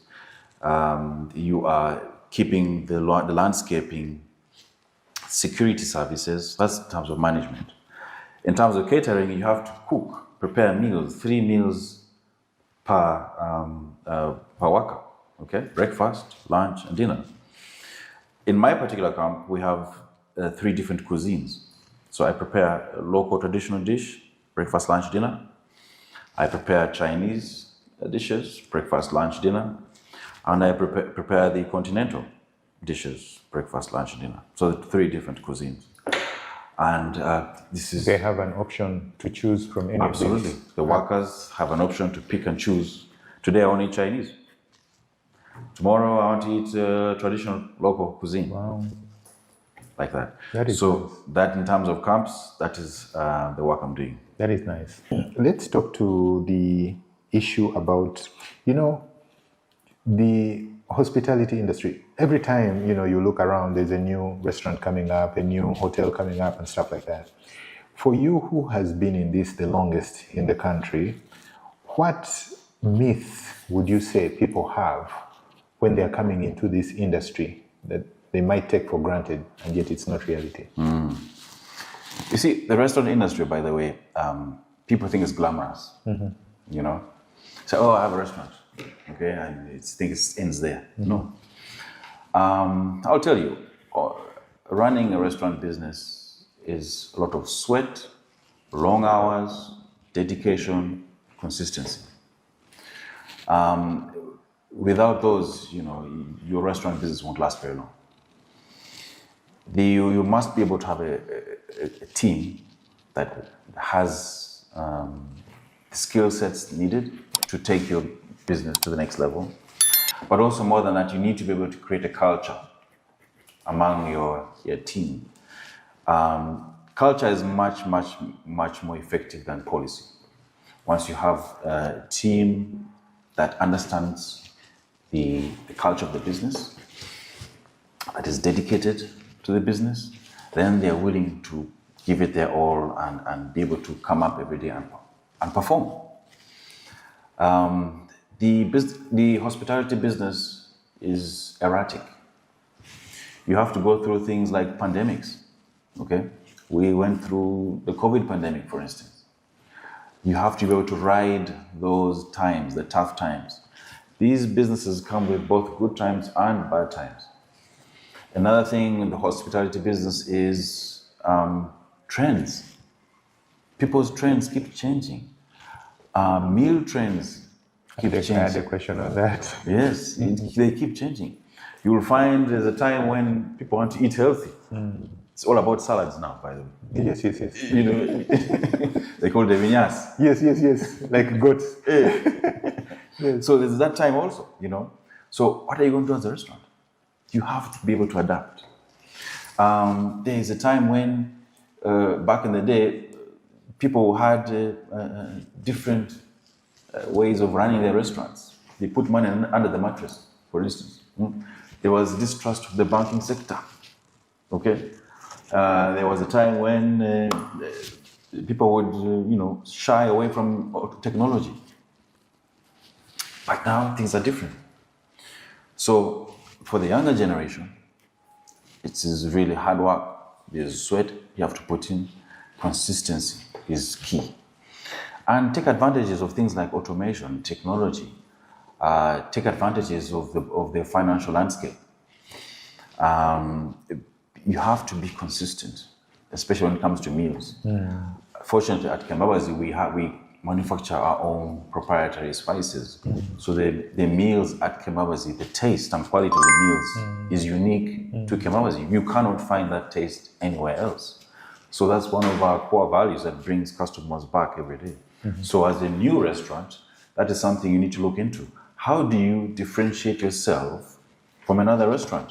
You are keeping the landscaping, security services. That's in terms of management. In terms of catering, you have to cook, prepare meals, 3 meals per worker. Okay, breakfast, lunch, and dinner. In my particular camp, we have 3 different cuisines. So I prepare a local traditional dish, breakfast, lunch, dinner. I prepare Chinese dishes, breakfast, lunch, dinner. And I prepare the continental dishes, breakfast, lunch, and dinner. So 3 different cuisines. And this is...
They have an option to choose from any
Absolutely. The workers have an option to pick and choose. Today I want to eat Chinese. Tomorrow I want to eat traditional local cuisine.
Wow.
Like that.
That is
so
nice.
That in terms of camps, that is the work I'm doing.
That is nice. Let's talk to the issue about, the hospitality industry. Every time, you look around, there's a new restaurant coming up, a new hotel coming up and stuff like that. For you who has been in this the longest in the country, what myth would you say people have when they're coming into this industry that they might take for granted and yet it's not reality?
You see, the restaurant industry, by the way, people think it's glamorous. So, oh, I have a restaurant. Okay, and think it ends there. No. I'll tell you, running a restaurant business is a lot of sweat, long hours, dedication, consistency. Without those, your restaurant business won't last very long. You must be able to have a team that has the skill sets needed to take your business to the next level. But also more than that, you need to be able to create a culture among your team. Culture is much more effective than policy. Once you have a team that understands the culture of the business, that is dedicated to the business, then they're willing to give it their all and be able to come up every day and perform. The hospitality business is erratic. You have to go through things like pandemics, okay? We went through the COVID pandemic, for instance. You have to be able to ride those times, the tough times. These businesses come with both good times and bad times. Another thing in the hospitality business is trends. People's trends keep changing. Meal trends keep changing.
I had a question on that.
Yes, they keep changing. You will find there's a time when people want to eat healthy. It's all about salads now, by the way.
Yes.
They call them vinyas.
Yes. Like goats.
Yes. So there's that time also, So what are you going to do as a restaurant? You have to be able to adapt. There is a time when, back in the day, people had different ways of running their restaurants. They put money under the mattress, for instance. There was distrust of the banking sector. Okay, there was a time when people would, shy away from technology. But now things are different. So for the younger generation, it is really hard work. There's sweat you have to put in. Consistency is key. and take advantages of things like automation, technology, take advantages of the financial landscape. You have to be consistent, especially when it comes to meals. Fortunately, at Kembabazi, we manufacture our own proprietary spices. So the meals at Kembabazi, the taste and quality of the meals is unique to Kembabazi. You cannot find that taste anywhere else. So that's one of our core values that brings customers back every day. So as a new restaurant, that is something you need to look into. How do you differentiate yourself from another restaurant?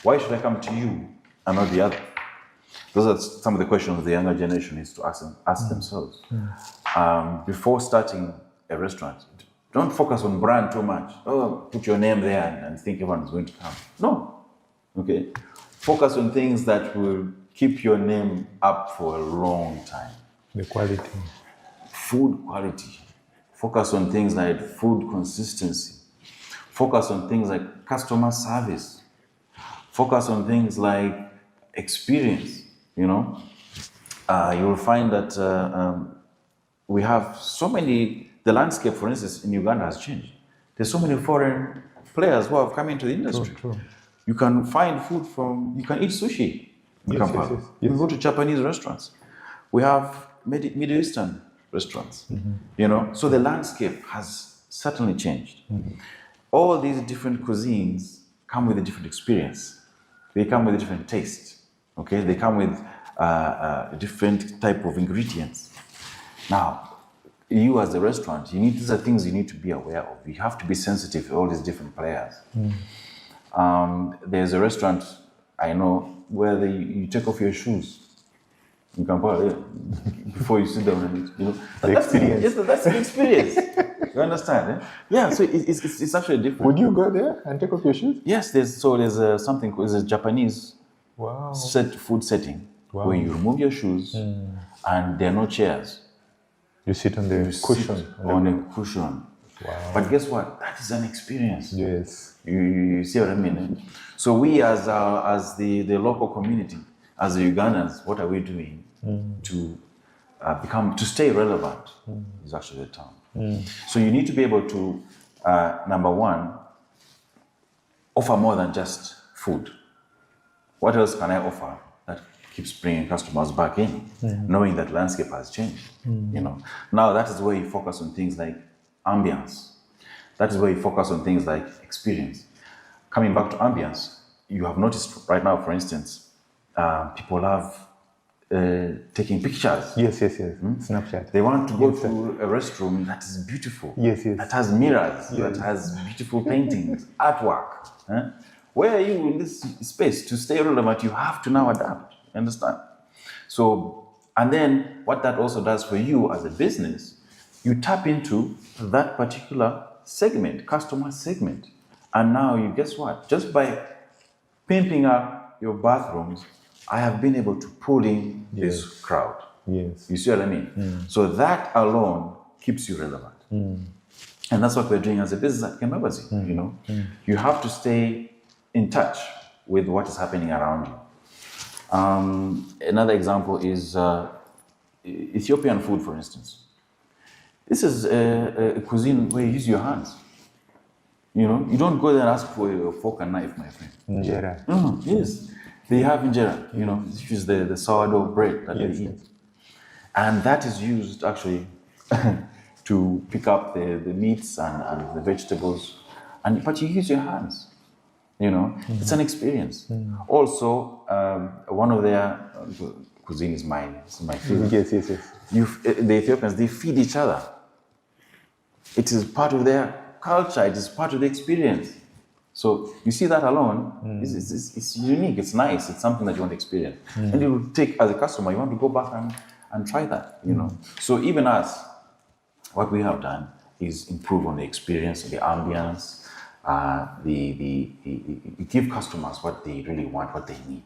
Why should I come to you and not the other? Those are some of the questions the younger generation needs to ask themselves. Before starting a restaurant, don't focus on brand too much. Oh, put your name there and think everyone is going to come. No. Okay. Focus on things that will keep your name up for a long time.
The quality.
Food quality. Focus on things like food consistency. Focus on things like customer service. Focus on things like experience. You know, you will find that we have so many. The landscape, for instance, in Uganda has changed. There's so many foreign players who have come into the industry.
True.
You can find food you can eat sushi in Kampala. You can go to Japanese restaurants. We have Middle Eastern restaurants. You know, so the landscape has certainly changed. All these different cuisines come with a different experience. They come with a different taste. Okay, they come with a different type of ingredients. Now, you as a restaurant, these are things you need to be aware of. You have to be sensitive to all these different players. There's a restaurant I know where you take off your shoes. You can put it before you sit down and eat. You know, that's the experience. You understand? Eh? Yeah. So it's actually different.
Would you go there and take off your shoes?
Yes. There's something called a Japanese food setting where you remove your shoes and there are no chairs.
You sit on the cushion.
On a cushion. Wow. But guess what? That is an experience.
Yes.
You see what I mean? Eh? So we as the local community, as the Ugandans, what are we doing to stay relevant is actually the term. So you need to be able to, number one, offer more than just food. What else can I offer that keeps bringing customers back in, knowing that landscape has changed? You know, now that is where you focus on things like ambience. That is where you focus on things like experience. Coming back to ambience, you have noticed right now, for instance, people love taking pictures.
Yes. Snapchat.
They want to go to a restroom that is beautiful.
Yes.
That has mirrors. That has beautiful paintings, artwork. Where are you in this space? To stay relevant, you have to now adapt. Understand? So, and then what that also does for you as a business, you tap into that particular segment, customer segment. And now you guess what? Just by pimping up your bathrooms, I have been able to pull in this crowd.
Yes.
You see what I mean? So that alone keeps you relevant. And that's what we're doing as a business at Kembabazi. You know, you have to stay in touch with what is happening around you. Another example is Ethiopian food, for instance. This is a cuisine where you use your hands. You know, you don't go there and ask for a fork and knife, my friend.
Injera.
Yes, they have injera. You know, this is the sourdough bread that they eat, and that is used actually to pick up the meats and the vegetables, but you use your hands. You know, it's an experience. Also, one of their cuisine is my favorite.
Yes.
The Ethiopians, they feed each other. It is part of their culture. It is part of the experience. So you see that alone, it's unique. It's nice. It's something that you want to experience, and you will take as a customer. You want to go back and try that. You know. So even us, what we have done is improve on the experience, the ambience. You give customers what they really want, what they need,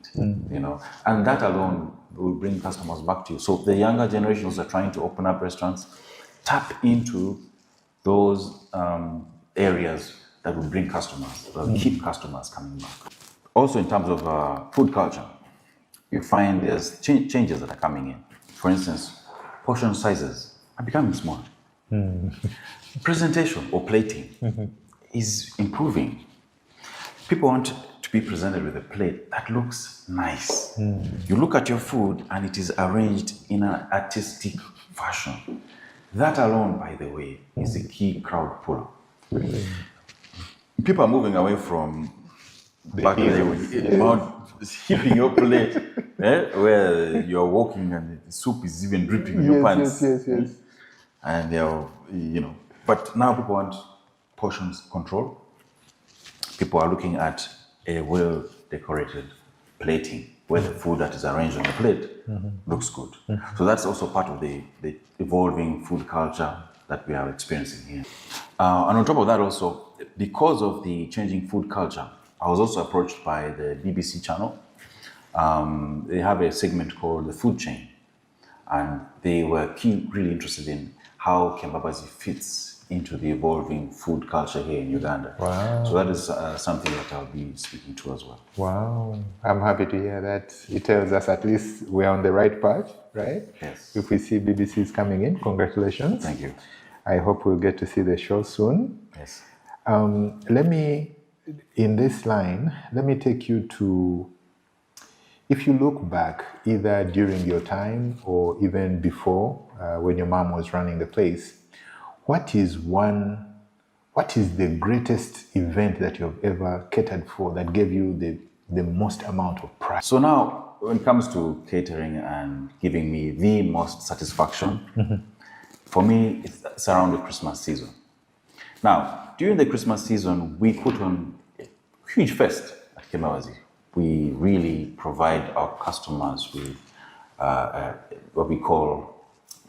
you know, and that alone will bring customers back to you. So the younger generations are trying to open up restaurants, tap into those areas that will bring customers, that will keep customers coming back. Also, in terms of food culture, you find there's changes that are coming in. For instance, portion sizes are becoming smaller. Presentation or plating is improving. People want to be presented with a plate that looks nice. You look at your food and it is arranged in an artistic fashion. That alone, by the way, is a key crowd puller. People are moving away from back there about heaping your plate, where you're walking and the soup is even dripping in your pants.
Yes.
And they're, but now people want portions control. People are looking at a well-decorated plating where the food that is arranged on the plate looks good. So that's also part of the evolving food culture that we are experiencing here. And on top of that also, because of the changing food culture, I was also approached by the BBC channel. They have a segment called The Food Chain. And they were really interested in how Kembabazi fits into the evolving food culture here in Uganda.
Wow.
So that is something that I'll be speaking to as well.
Wow. I'm happy to hear that. It tells us at least we're on the right path, right?
Yes.
If we see BBC is coming in, congratulations.
Thank you.
I hope we'll get to see the show soon.
Yes.
In this line, let me take you to, if you look back, either during your time or even before, when your mom was running the place, what is the greatest event that you have ever catered for that gave you the most amount of pride?
So now, when it comes to catering and giving me the most satisfaction, for me, it's around the Christmas season. Now, during the Christmas season, we put on a huge fest at Kembabazi. We really provide our customers with what we call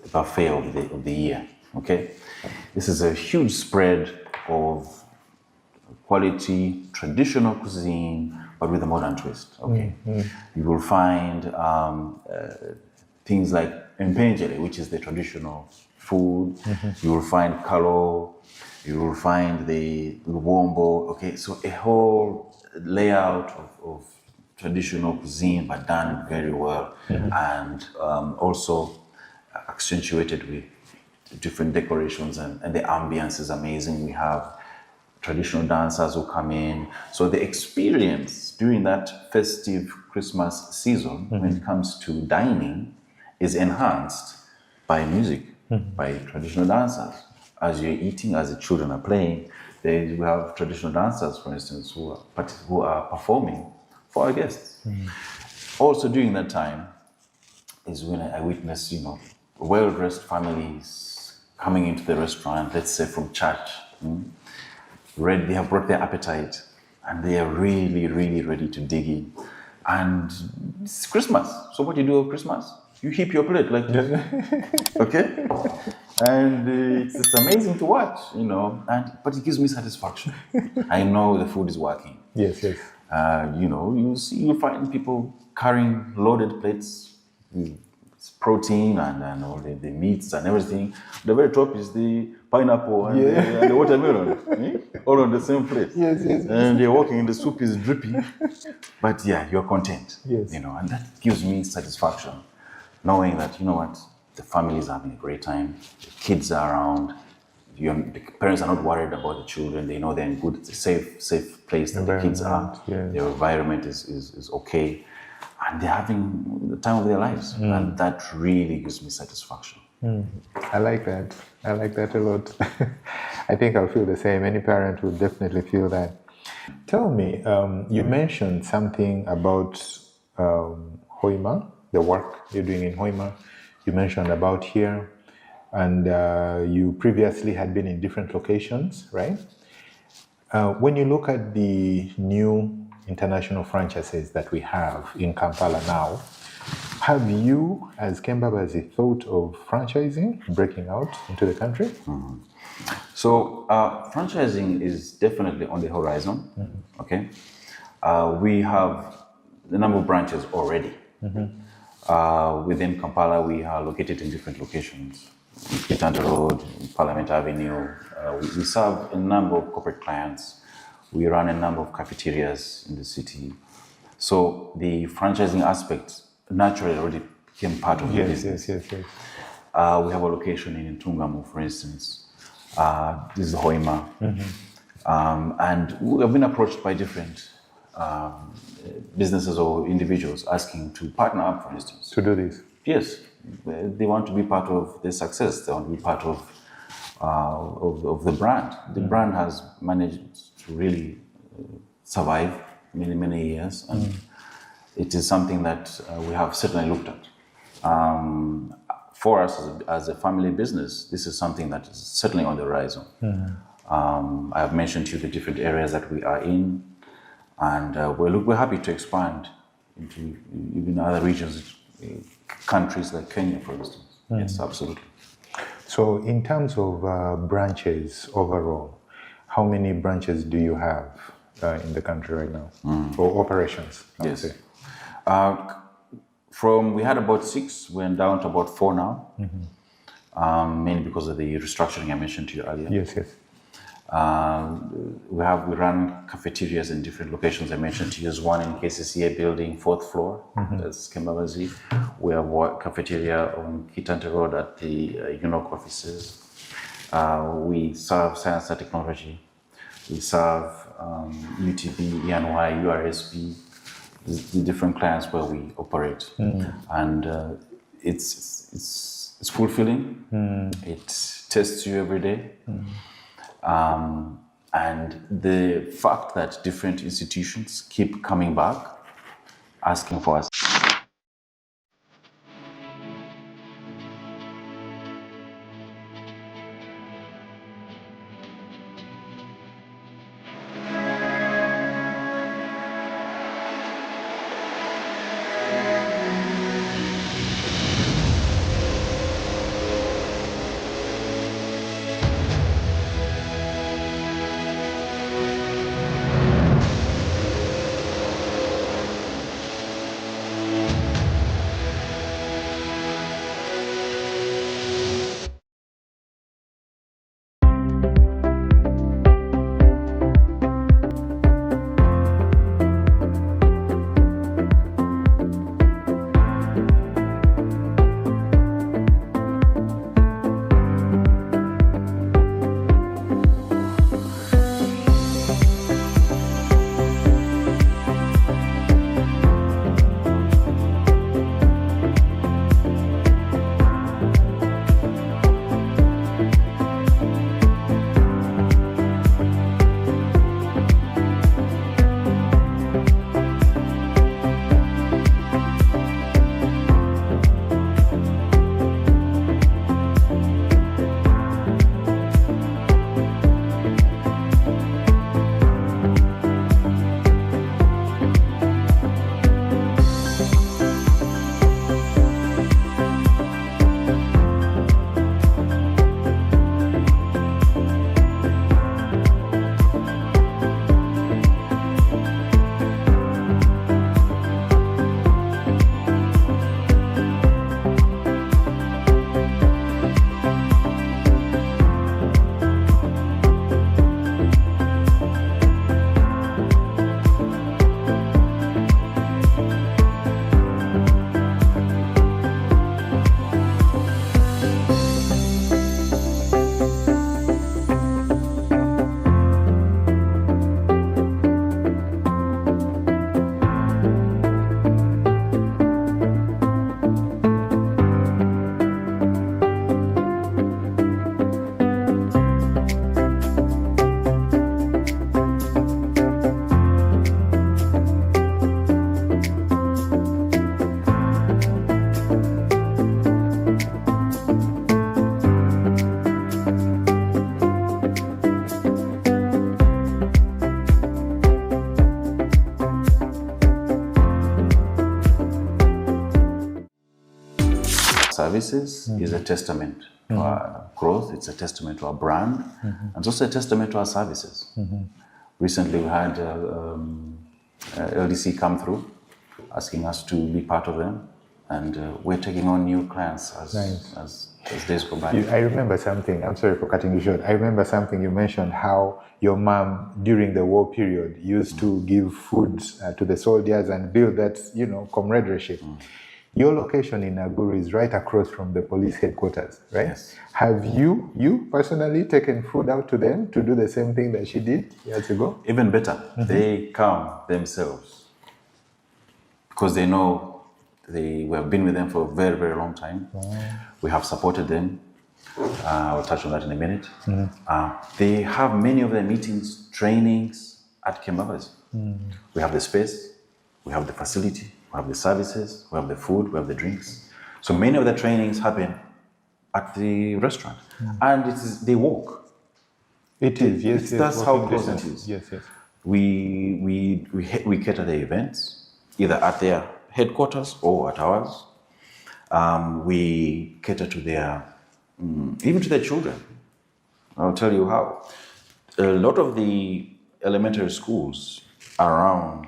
a buffet of the year, okay? This is a huge spread of quality, traditional cuisine, but with a modern twist, okay? You will find things like mpenjele, which is the traditional food. You will find kalo, you will find the wombo, okay? So a whole layout of traditional cuisine, but done very well, and also accentuated with different decorations, and the ambience is amazing. We have traditional dancers who come in. So the experience during that festive Christmas season, when it comes to dining, is enhanced by music, by traditional dancers. As you're eating, as the children are playing, we have traditional dancers, for instance, who are performing for our guests. Also during that time is when I witnessed, well-dressed families coming into the restaurant, let's say from church. They have brought their appetite and they are really, really ready to dig in. And it's Christmas. So what do you do at Christmas? You heap your plate like this, okay? And it's amazing to watch, but it gives me satisfaction. I know the food is working.
Yes.
You find people carrying loaded plates with protein and all the meats and everything. The very top is the pineapple and the watermelon, all on the same plate.
Yes.
And they're walking, the soup is dripping, but you're content.
Yes.
And that gives me satisfaction, knowing that, the family is having a great time, the kids are around, the parents are not worried about the children, they know they're in good, it's a safe place that the kids are, their environment is okay, and they're having the time of their lives, and that really gives me satisfaction.
I like that a lot. I think I'll feel the same. Any parent will definitely feel that. Tell me, you mentioned something about Hoima, the work you're doing in Hoima. You mentioned about here, and you previously had been in different locations, right? When you look at the new international franchises that we have in Kampala now, have you, as Kembabazi, thought of franchising, breaking out into the country?
So franchising is definitely on the horizon, okay? We have the number of branches already. Within Kampala, we are located in different locations. Kitanda Road, Parliament Avenue. We serve a number of corporate clients. We run a number of cafeterias in the city. So the franchising aspect naturally already became part of the business.
Yes.
We have a location in Ntungamo, for instance. This is Hoima. And we have been approached by different businesses or individuals asking to partner up, for instance.
To do this?
Yes. They want to be part of the success. They want to be part of the brand. The brand has managed to really survive many, many years. And it is something that we have certainly looked at. For us as a family business, this is something that is certainly on the horizon. I have mentioned to you the different areas that we are in, and we're happy to expand into even other regions, countries like Kenya, for instance. Yes, absolutely.
So in terms of branches overall, how many branches do you have in the country right now? Or operations, I would say?
We had about 6, we're down to about 4 now, mainly because of the restructuring I mentioned to you earlier.
Yes, yes.
We run cafeterias in different locations. I mentioned to you, there's one in KCCA building, 4th floor, that's Kembabazi. We have a cafeteria on Kitante Road at the UNOC offices. We serve science and technology. We serve UTB, ENY, URSB, the different clients where we operate. And it's fulfilling. It tests you every day. And the fact that different institutions keep coming back, asking for us. Services is a testament to our growth, it's a testament to our brand, and it's also a testament to our services. Recently we had LDC come through asking us to be part of them, and we're taking on new clients as days go by.
I remember something, I'm sorry for cutting you short, I remember something you mentioned, how your mom during the war period used to give food to the soldiers and build that, comradeship. Your location in Naguru is right across from the police headquarters, right?
Yes.
Have you personally taken food out to them to do the same thing that she did years ago?
Even better, they come themselves because they know we have been with them for a very, very long time. We have supported them. I'll touch on that in a minute. They have many of their meetings, trainings at Kembabazi. We have the space, we have the facility, we have the services, we have the food, we have the drinks. So many of the trainings happen at the restaurant, and they walk.
It is, yes.
That's how close it is.
Yes, yes.
We cater the events either at their headquarters or at ours. We cater to their even to their children. I'll tell you how. A lot of the elementary schools around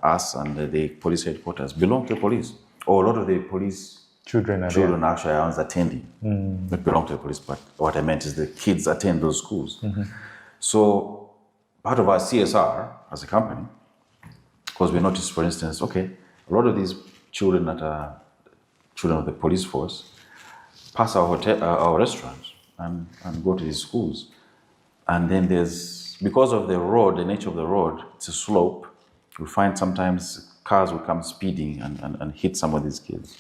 us and the police headquarters belong to the police, or a lot of the police
Children
actually are attending. Not belong to the police, but what I meant is the kids attend those schools. So part of our CSR as a company, because we noticed, for instance, okay, a lot of these children that are children of the police force pass our hotel, our restaurants, and go to these schools. And then because of the road, the nature of the road, it's a slope. You find sometimes cars will come speeding and hit some of these kids.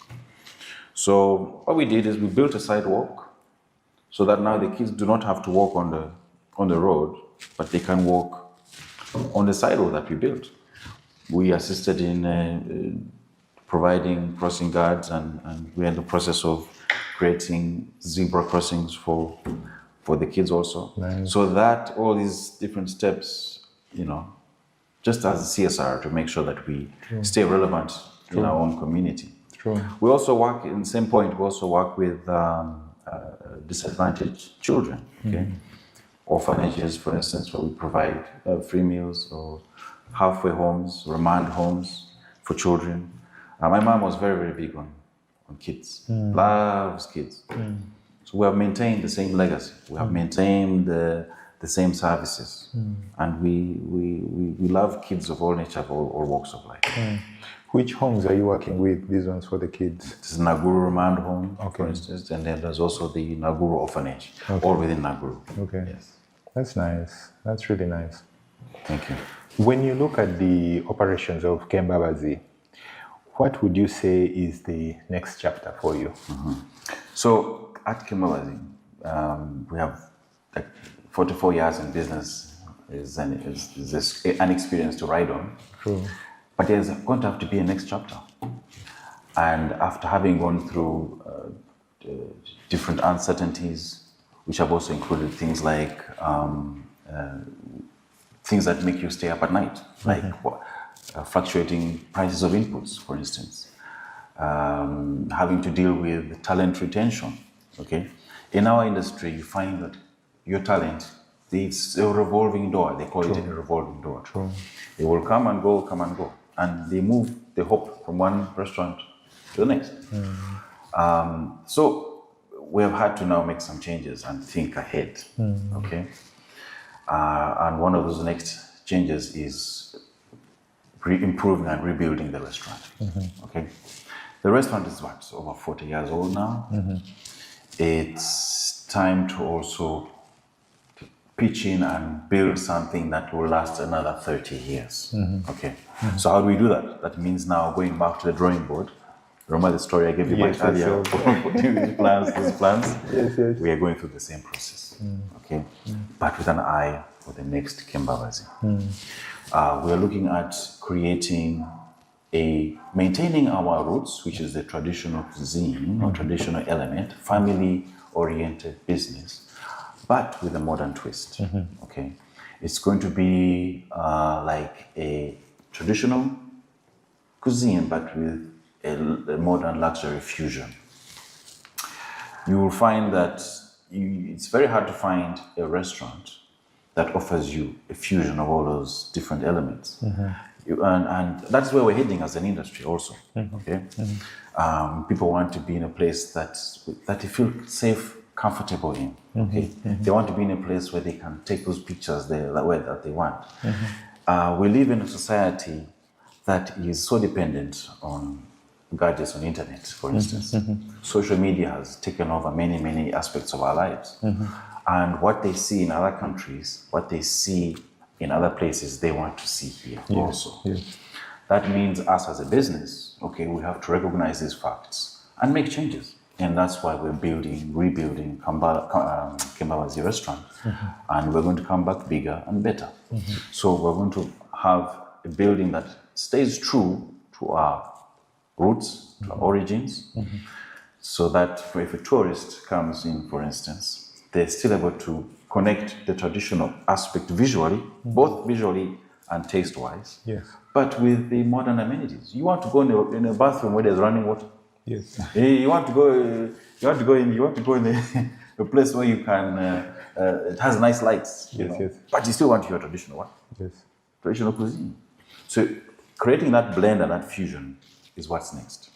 So what we did is we built a sidewalk so that now the kids do not have to walk on the road, but they can walk on the sidewalk that we built. We assisted in providing crossing guards, and we're in the process of creating zebra crossings for the kids also.
Nice.
So that all these different steps, just as a CSR to make sure that we stay relevant in our own community.
True.
We also work, in the same point, we also work with disadvantaged children, okay? Orphanages, for instance, where we provide free meals, or halfway homes, remand homes for children. My mom was very, very big on kids, loves kids. So we have maintained the same legacy. We have maintained the same services. And we love kids of all nature, of all walks of life.
Which homes are you working with, these ones for the kids?
This is Naguru Remand Home, for instance, and then there's also the Naguru Orphanage, all within Naguru.
Okay.
Yes.
That's nice. That's really nice.
Thank you.
When you look at the operations of Kembabazi, what would you say is the next chapter for you?
So at Kembabazi, we have 44 years in business is an experience to ride on.
True.
But there's going to have to be a next chapter. And after having gone through different uncertainties, which have also included things like things that make you stay up at night, like fluctuating prices of inputs, for instance, having to deal with talent retention, okay? In our industry, you find that your talent, it's a revolving door. They call it a revolving door.
True.
They will come and go. And they hop from one restaurant to the next. So we have had to now make some changes and think ahead, okay? And one of those next changes is improving and rebuilding the restaurant, okay? The restaurant is over 40 years old now. It's time to also pitch in and build something that will last another 30 years. Okay. So how do we do that? That means now going back to the drawing board. Remember the story I gave you earlier? These plans.
Yes.
We are going through the same process. Okay. But with an eye for the next Kembabazi. We are looking at maintaining our roots, which is the traditional cuisine or traditional element, family-oriented business, but with a modern twist. Okay, it's going to be like a traditional cuisine, but with a modern luxury fusion. You will find that it's very hard to find a restaurant that offers you a fusion of all those different elements. And that's where we're heading as an industry also. Okay, people want to be in a place that they feel safe, comfortable in. Okay, they want to be in a place where they can take those pictures that they want. We live in a society that is so dependent on gadgets on internet, for instance. Social media has taken over many aspects of our lives. And what they see in other countries, what they see in other places, they want to see here also.
Yes.
That means us as a business, okay, we have to recognize these facts and make changes. And that's why we're rebuilding Kembabazi restaurant. And we're going to come back bigger and better. So we're going to have a building that stays true to our roots, to our origins, so that if a tourist comes in, for instance, they're still able to connect the traditional aspect visually, both visually and taste-wise, but with the modern amenities. You want to go in a bathroom where there's running water.
Yes.
You want to go in a place where you can. It has nice lights.
Yes.
But you still want your traditional what?
Yes.
Traditional cuisine. So creating that blend and that fusion is what's next.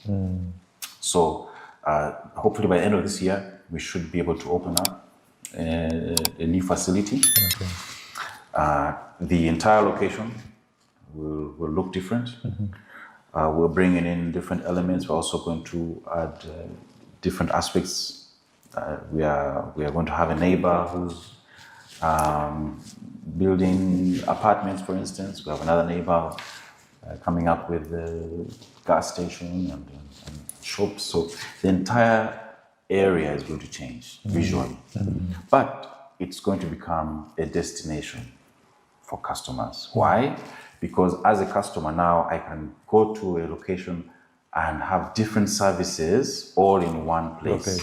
So hopefully by the end of this year, we should be able to open up a new facility. The entire location will look different. We're bringing in different elements. We're also going to add different aspects. We are going to have a neighbor who's building apartments, for instance. We have another neighbor coming up with a gas station and shops. So the entire area is going to change visually. But it's going to become a destination for customers. Why? Because as a customer now, I can go to a location and have different services all in one place.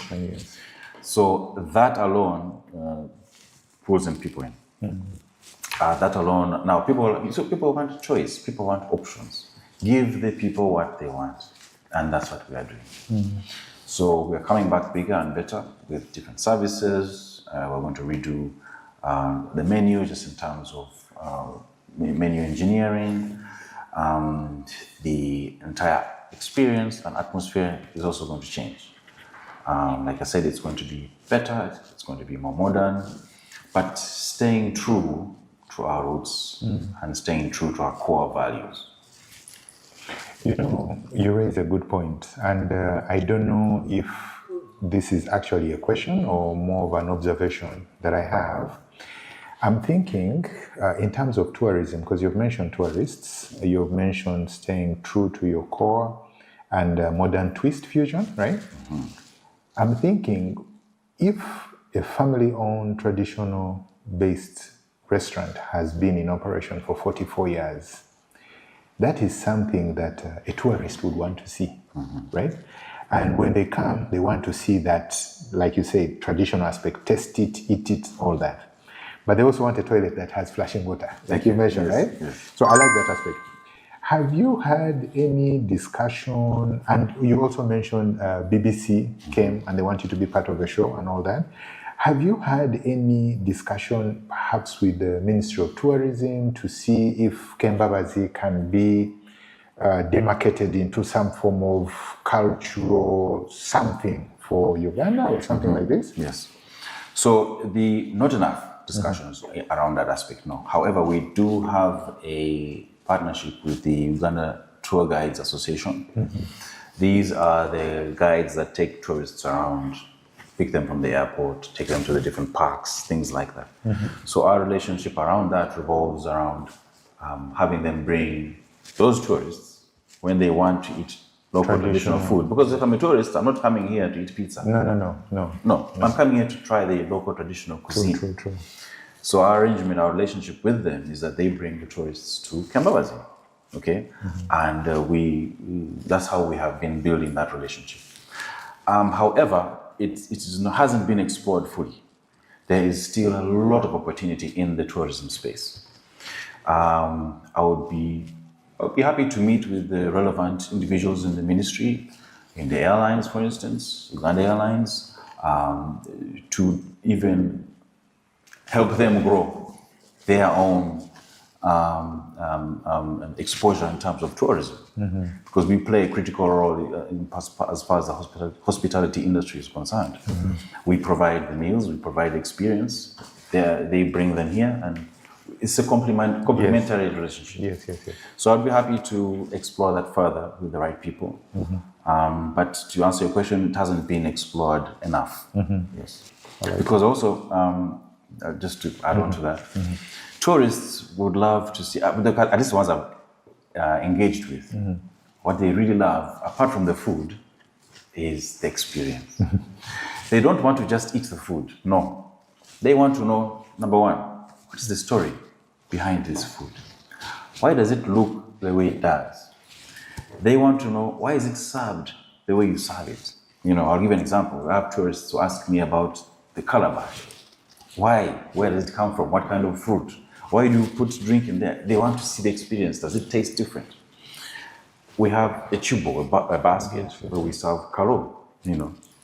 So that alone pulls in people in. That alone, now people want choice, people want options. Give the people what they want, and that's what we are doing. So we're coming back bigger and better with different services. We're going to redo the menu just in terms of menu engineering. The entire experience and atmosphere is also going to change. Like I said, it's going to be better, it's going to be more modern, but staying true to our roots and staying true to our core values.
You raise a good point, and I don't know if this is actually a question or more of an observation that I have. I'm thinking in terms of tourism, because you've mentioned tourists, you've mentioned staying true to your core and modern twist fusion, right? I'm thinking if a family-owned, traditional-based restaurant has been in operation for 44 years, that is something that a tourist would want to see, right? And when they come, they want to see that, like you say, traditional aspect, taste it, eat it, all that. But they also want a toilet that has flashing water, like you mentioned, right?
Yes.
So I like that aspect. Have you had any discussion, and you also mentioned BBC came and they want you to be part of the show and all that. Have you had any discussion perhaps with the Ministry of Tourism to see if Kembabazi can be demarcated into some form of cultural something for Uganda or something like this?
Yes. So not enough discussions around that aspect, no. However, we do have a partnership with the Uganda Tour Guides Association. These are the guides that take tourists around, pick them from the airport, take them to the different parks, things like that. So our relationship around that revolves around having them bring those tourists when they want to eat local traditional food. Because if I'm a tourist, I'm not coming here to eat pizza. No. I'm coming here to try the local traditional cuisine.
True.
So our arrangement, our relationship with them is that they bring the tourists to Kembabazi, okay? And that's how we have been building that relationship. However, it hasn't been explored fully. There is still a lot of opportunity in the tourism space. I would be happy to meet with the relevant individuals in the ministry, in the airlines, for instance, Uganda Airlines, to even help them grow their own exposure in terms of tourism. Because we play a critical role as far as the hospitality industry is concerned. We provide the meals, we provide the experience, they bring them here, and it's a complementary relationship.
Yes.
So I'd be happy to explore that further with the right people But to answer your question, it hasn't been explored enough. Yes. Because also, just to add on to that, tourists would love to see, at least the ones I've engaged with, what they really love, apart from the food, is the experience. They don't want to just eat the food, no. They want to know, number one, what is the story behind this food? Why does it look the way it does? They want to know, why is it served the way you serve it? I'll give an example. I have tourists who ask me about the calabash. Why? Where does it come from? What kind of fruit? Why do you put drink in there? They want to see the experience. Does it taste different? We have a chubo, a basket, where we serve karo.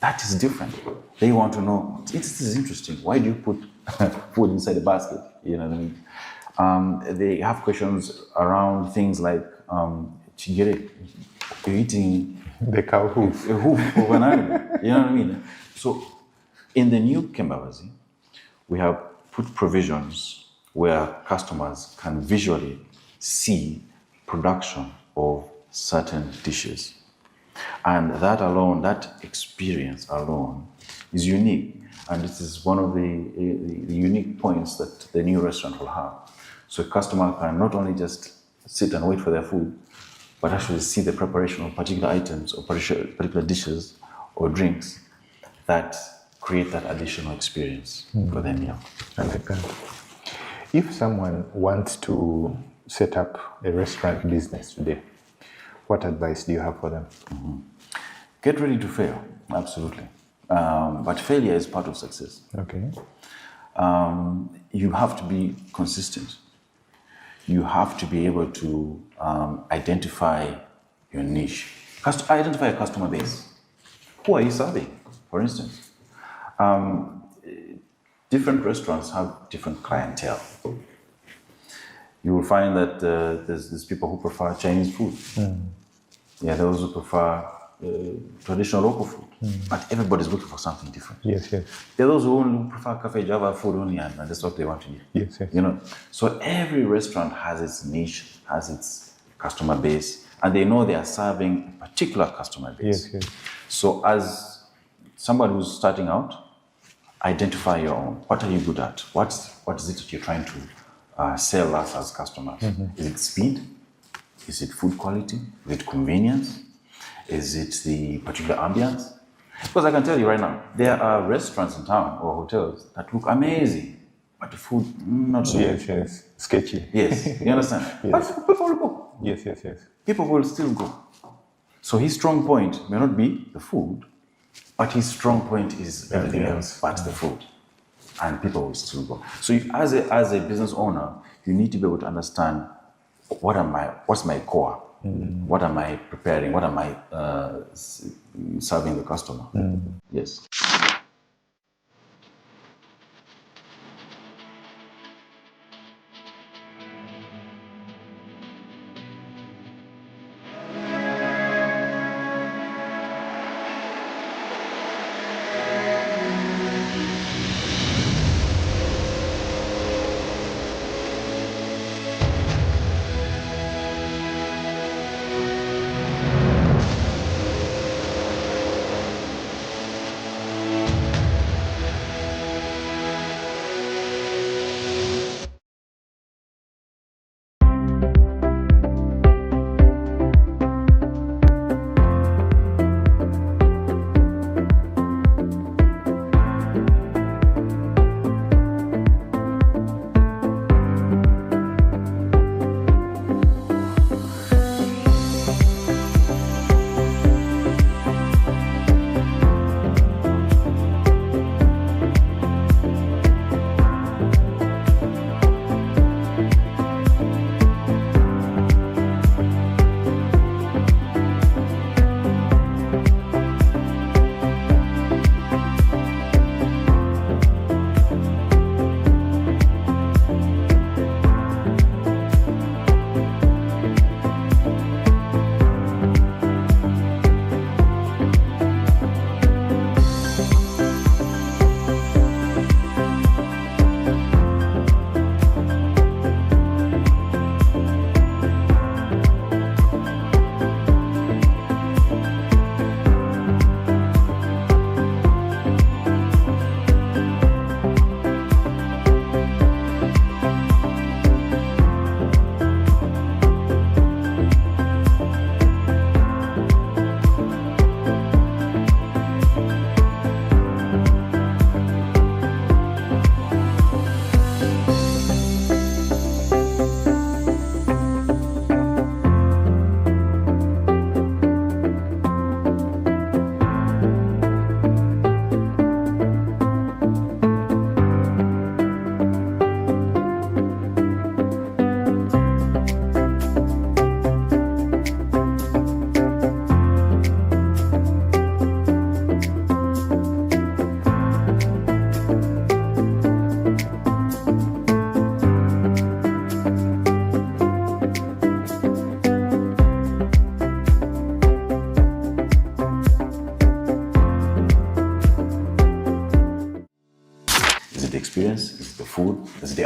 That is different. They want to know, this is interesting. Why do you put food inside a basket? You know what I mean? They have questions around things like, chigere, you're eating
the cow hoof.
A hoof of an animal. You know what I mean? So in the new Kembabazi, we have put provisions where customers can visually see production of certain dishes. And that alone, that experience alone is unique. And this is one of the unique points that the new restaurant will have. So a customer can not only just sit and wait for their food, but actually see the preparation of particular items or particular dishes or drinks that create that additional experience for their meal.
I like that. If someone wants to set up a restaurant business today, what advice do you have for them?
Get ready to fail, absolutely. But failure is part of success.
Okay.
You have to be consistent. You have to be able to identify your niche. Identify a customer base. Who are you serving, for instance? Different restaurants have different clientele. You will find that there's people who prefer Chinese food. Yeah, those who prefer traditional local food. But everybody's looking for something different.
Yes, yes.
There are those who only prefer cafe Java food only, and that's what they want to eat.
Yes, yes.
So every restaurant has its niche, has its customer base, and they know they are serving a particular customer base.
Yes, yes.
So as somebody who's starting out, identify your own. What are you good at? What is it that you're trying to sell us as customers? Is it speed? Is it food quality? Is it convenience? Is it the particular ambience? Because I can tell you right now, there are restaurants in town or hotels that look amazing, but the food, not so
Yes,
good.
yes. Sketchy.
Yes, you understand?
Yes.
But people will go.
Yes, yes, yes.
People will still go. So his strong point may not be the food, but his strong point is everything else but the food. And people will still go. So as a business owner, you need to be able to understand what's my core? What am I preparing? What am I serving the customer? Yes.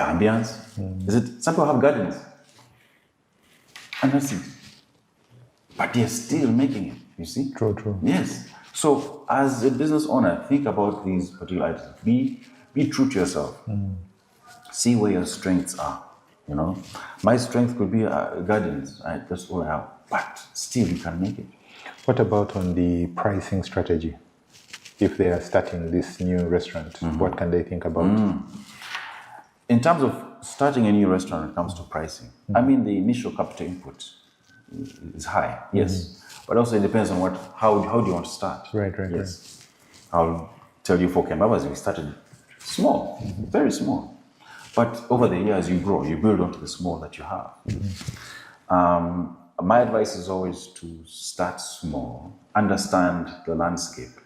ambience? Is it, some people have gardens. And that's it. But they're still making it, you see?
True.
Yes. So as a business owner, think about these particular items. Be true to yourself. See where your strengths are, you know? My strength could be gardens. That's all I have. But still, you can make it.
What about on the pricing strategy? If they are starting this new restaurant, what can they think about?
In terms of starting a new restaurant when it comes to pricing, I mean, the initial capital input is high, yes. But also it depends on how do you want to start?
Right.
Yes. I'll tell you, for Kembabazi, we started small, very small. But over the years, you grow, you build onto the small that you have. My advice is always to start small, understand the landscape.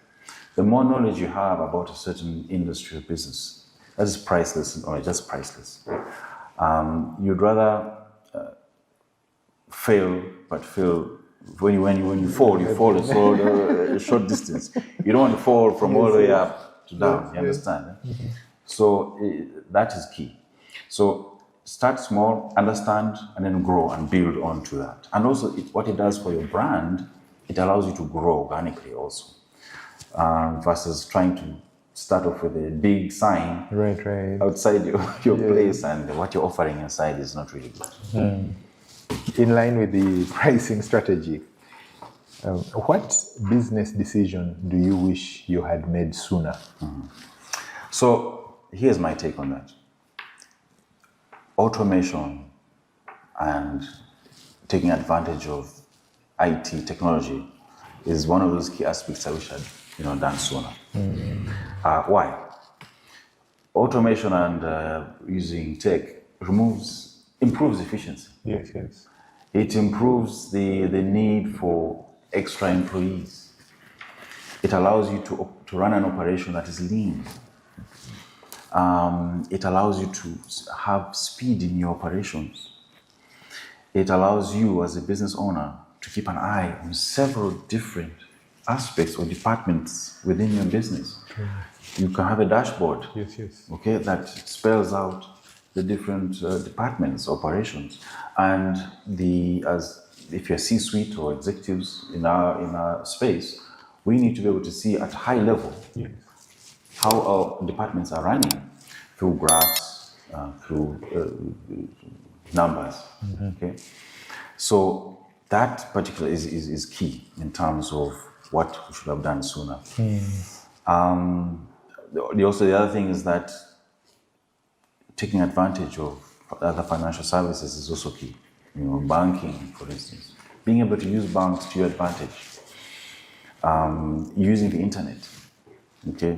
The more knowledge you have about a certain industry or business, that is priceless, or just priceless. You'd rather fail, but fail. When you fall a short distance. You don't want to fall from all the way up to down. You understand? So that is key. So start small, understand, and then grow and build onto that. And also, what it does for your brand, it allows you to grow organically also, versus trying to start off with a big sign outside your place, and what you're offering inside is not really good.
In line with the pricing strategy, what business decision do you wish you had made sooner?
So here's my take on that. Automation and taking advantage of IT technology is one of those key aspects I wish I'd done sooner. Why? Automation and using tech improves efficiency.
Yes.
It improves the need for extra employees. It allows you to run an operation that is lean. It allows you to have speed in your operations. It allows you as a business owner to keep an eye on several different aspects or departments within your business. You can have a dashboard, okay, that spells out the different departments, operations, and if you're C-suite or executives in our space, we need to be able to see at high level how our departments are running through graphs, through numbers. Okay, so that particular is key in terms of what we should have done sooner. The other thing is that taking advantage of other financial services is also key. Banking, for instance, being able to use banks to your advantage, using the internet. Okay,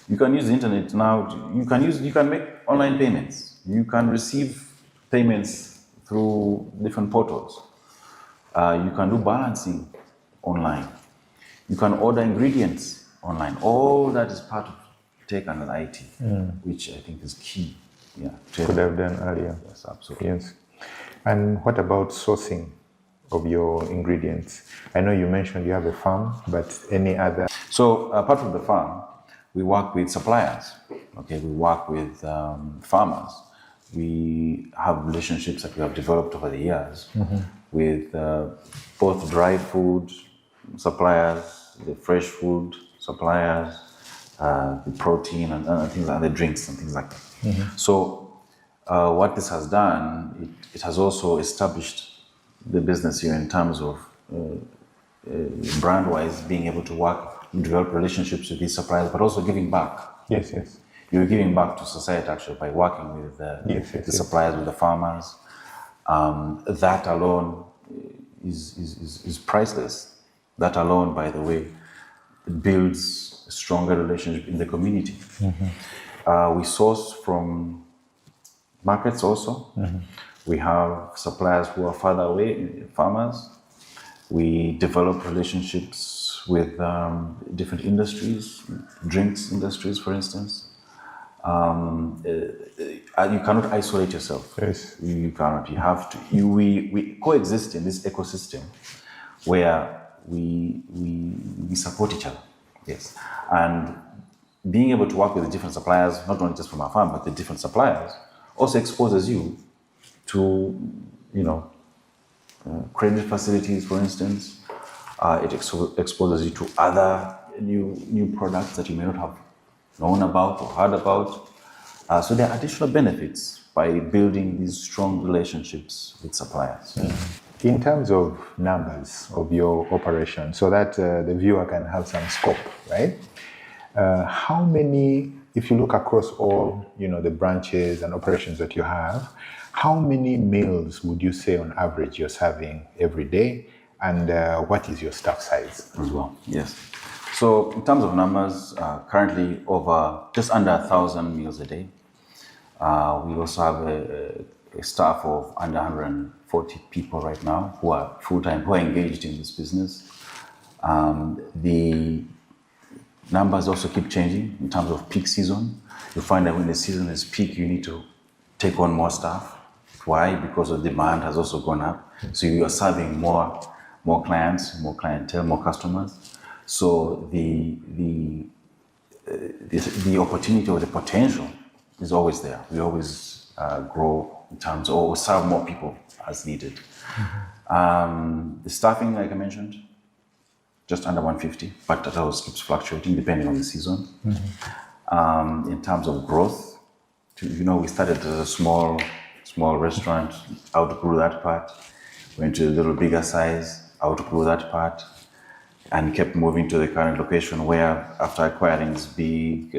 you can use the internet now. You can make online payments. You can receive payments through different portals. You can do balancing online. You can order ingredients online. All that is part of tech and IT, which I think is key. Yeah,
could have done earlier.
Yes, absolutely.
Yes. And what about sourcing of your ingredients? I know you mentioned you have a farm, but any other?
So apart from the farm, we work with suppliers. Okay, we work with farmers. We have relationships that we have developed over the years with both dry food suppliers, the fresh food suppliers, the protein and things like the drinks and things like that. So what this has done, it has also established the business here in terms of brand-wise being able to work and develop relationships with these suppliers, but also giving back.
Yes.
You're giving back to society actually by working with the suppliers, with the farmers. That alone is priceless. That alone, by the way, builds a stronger relationship in the community. We source from markets also. We have suppliers who are farther away, farmers. We develop relationships with different industries, drinks industries, for instance. You cannot isolate yourself.
Yes.
You cannot. You have to. We coexist in this ecosystem where we support each other. Yes. And being able to work with the different suppliers, not only just from our farm, but the different suppliers, also exposes you to, credit facilities, for instance. It exposes you to other new products that you may not have known about or heard about. So there are additional benefits by building these strong relationships with suppliers.
In terms of numbers of your operation, so that the viewer can have some scope, right? How many, if you look across all, the branches and operations that you have, how many meals would you say on average you're serving every day? And what is your staff size as well?
Yes. So in terms of numbers, currently over just under 1,000 meals a day. We also have a staff of under 140 people right now who are full-time, who are engaged in this business. The numbers also keep changing in terms of peak season. You find that when the season is peak, you need to take on more staff. Why? Because the demand has also gone up. So you are serving more clients, more clientele, more customers. So the opportunity or the potential is always there. We always grow in terms or serve more people as needed. The staffing, like I mentioned, just under 150, but that always keeps fluctuating depending on the season. In terms of growth, we started as a small restaurant, outgrew that part, went to a little bigger size, outgrew that part, and kept moving to the current location where, after acquiring this big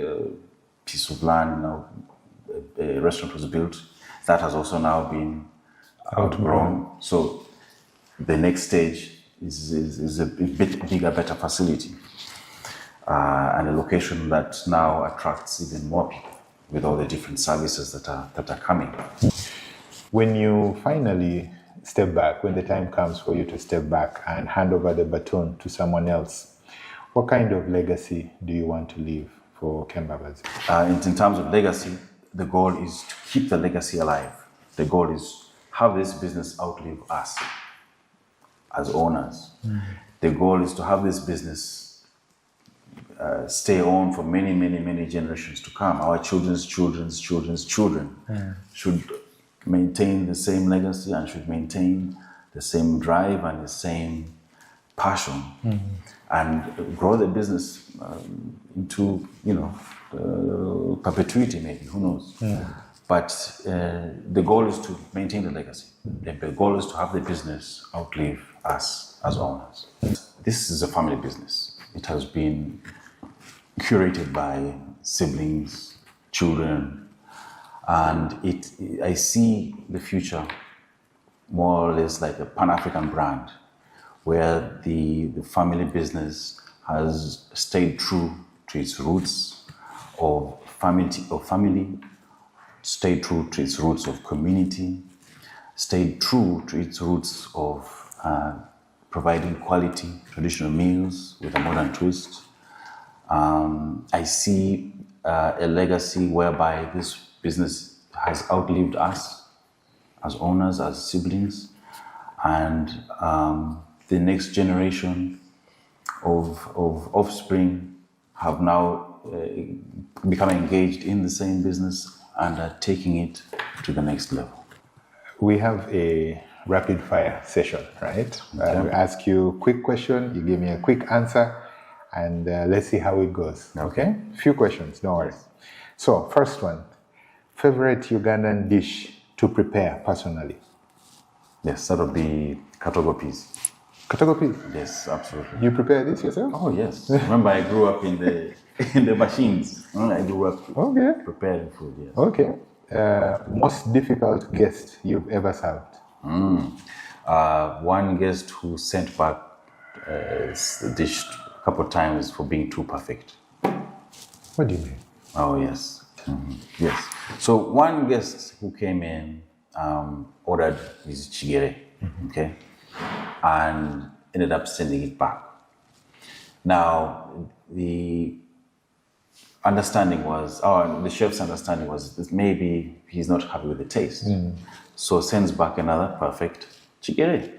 piece of land, a restaurant was built. That has also now been outgrown. So the next stage is a bit bigger, better facility, and a location that now attracts even more people with all the different services that are coming.
When you finally step back, when the time comes for you to step back and hand over the baton to someone else, what kind of legacy do you want to leave for Kembabazi?
In terms of legacy, the goal is to keep the legacy alive. The goal is have this business outlive us as owners. The goal is to have this business stay on for many, many, many generations to come. Our children's children's children should maintain the same legacy and should maintain the same drive and the same passion, and grow the business into perpetuity, maybe, who knows. But the goal is to maintain the legacy. The goal is to have the business outlive us as owners. This is a family business. It has been curated by siblings, children, and I see the future more or less like a Pan-African brand, where the family business has stayed true to its roots of family, stayed true to its roots of community, stayed true to its roots of providing quality traditional meals with a modern twist. I see a legacy whereby this business has outlived us as owners, as siblings, and the next generation of offspring have now become engaged in the same business and are taking it to the next level.
We have a rapid fire session, right?
Okay.
I will ask you a quick question, you give me a quick answer, and let's see how it goes. Okay? Few questions, don't worry. So, first one, favorite Ugandan dish to prepare personally?
Yes, that would be katogo peas.
Katogo peas?
Yes, absolutely.
You prepare this yourself?
Oh yes. Remember, I grew up in the machines. I grew up preparing food. Yes.
Okay. Most difficult guest you've ever served?
One guest who sent back the dish a couple of times for being too perfect.
What do you mean?
Oh yes. Yes. So one guest who came in ordered his chigere, okay, and ended up sending it back. Now the understanding was, the chef's understanding was that maybe he's not happy with the taste, so sends back another perfect chigere.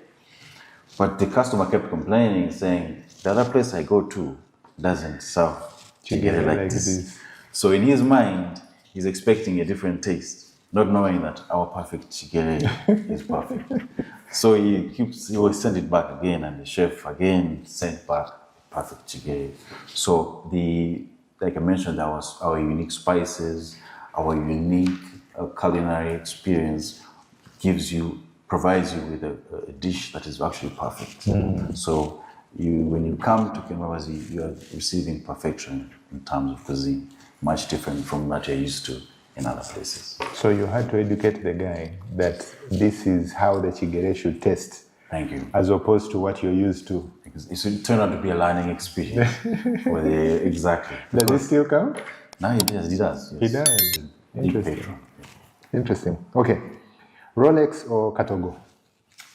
But the customer kept complaining, saying the other place I go to doesn't serve chigere like this. So in his mind, he's expecting a different taste. not knowing that our perfect chigere is perfect. So he will send it back again, and the chef again sent back perfect chigere. So like I mentioned, that was our unique spices, our unique culinary experience provides you with a dish that is actually perfect. So when you come to Kembabazi, you are receiving perfection in terms of cuisine, much different from what you're used to in other places.
So you had to educate the guy that this is how the chigere should taste.
Thank you.
As opposed to what you're used to.
Because it turned out to be a learning experience. Exactly.
Does it still count?
No, he does. Yes.
He does.
Interesting.
Interesting. Okay. Rolex or Katogo?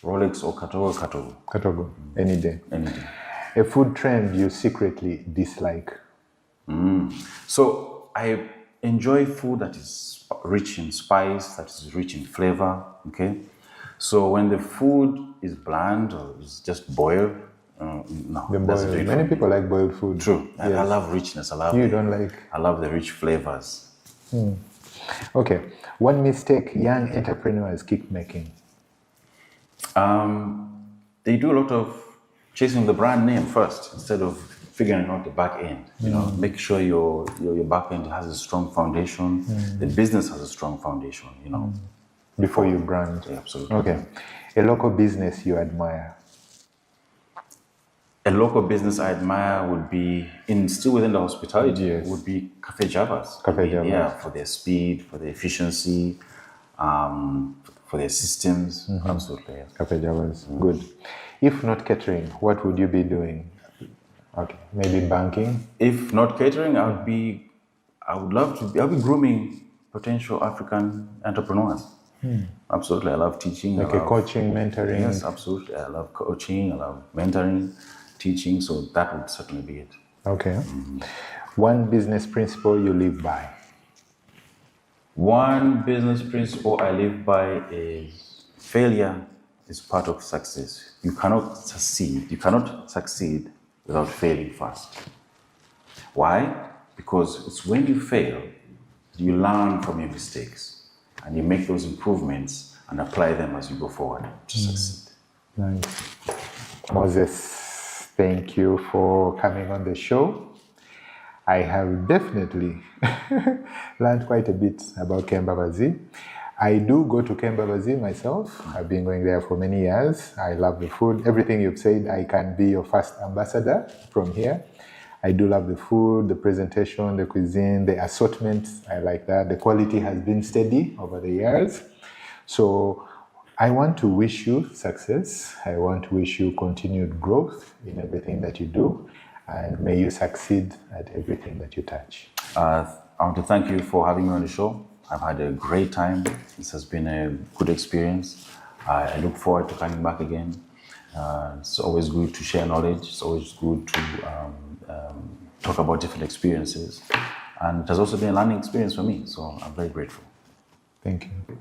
Rolex or Katogo? Katogo.
Katogo. Any day.
Any day.
A food trend you secretly dislike?
So I enjoy food that is rich in spice, that is rich in flavor. Okay. So when the food is bland or is just boiled, no.
Many people like boiled food.
True. Yes. I love richness. I love the rich flavors.
Okay. One mistake young entrepreneurs keep making?
They do a lot of chasing the brand name first instead of figuring out the back end. You know, make sure your back end has a strong foundation. The business has a strong foundation. You know,
before you brand.
Yeah, absolutely.
Okay. A local business you admire?
A local business I admire would be still within the hospitality.
Yes.
Would be Cafe Javas.
Cafe Javas.
Yeah, for their speed, for their efficiency, for their systems. Absolutely. Yes.
Cafe Javas. Good. If not catering, what would you be doing? Okay, maybe banking.
If not catering, I'll be grooming potential African entrepreneurs. Absolutely, I love teaching.
Like coaching, mentoring.
Yes, absolutely. I love coaching. I love mentoring, teaching. So that would certainly be it.
Okay. One business principle you live by?
One business principle I live by is failure is part of success. You cannot succeed. You cannot succeed without failing first. Why? Because it's when you fail, you learn from your mistakes and you make those improvements and apply them as you go forward to succeed.
Nice. Moses, thank you for coming on the show. I have definitely learned quite a bit about Kembabazi. I do go to Kembabazi myself. I've been going there for many years. I love the food. Everything you've said, I can be your first ambassador from here. I do love the food, the presentation, the cuisine, the assortment. I like that. The quality has been steady over the years. So I want to wish you success. I want to wish you continued growth in everything that you do. And may you succeed at everything that you touch.
I want to thank you for having me on the show. I've had a great time. This has been a good experience. I look forward to coming back again. It's always good to share knowledge. It's always good to talk about different experiences. And it has also been a learning experience for me. So I'm very grateful.
Thank you.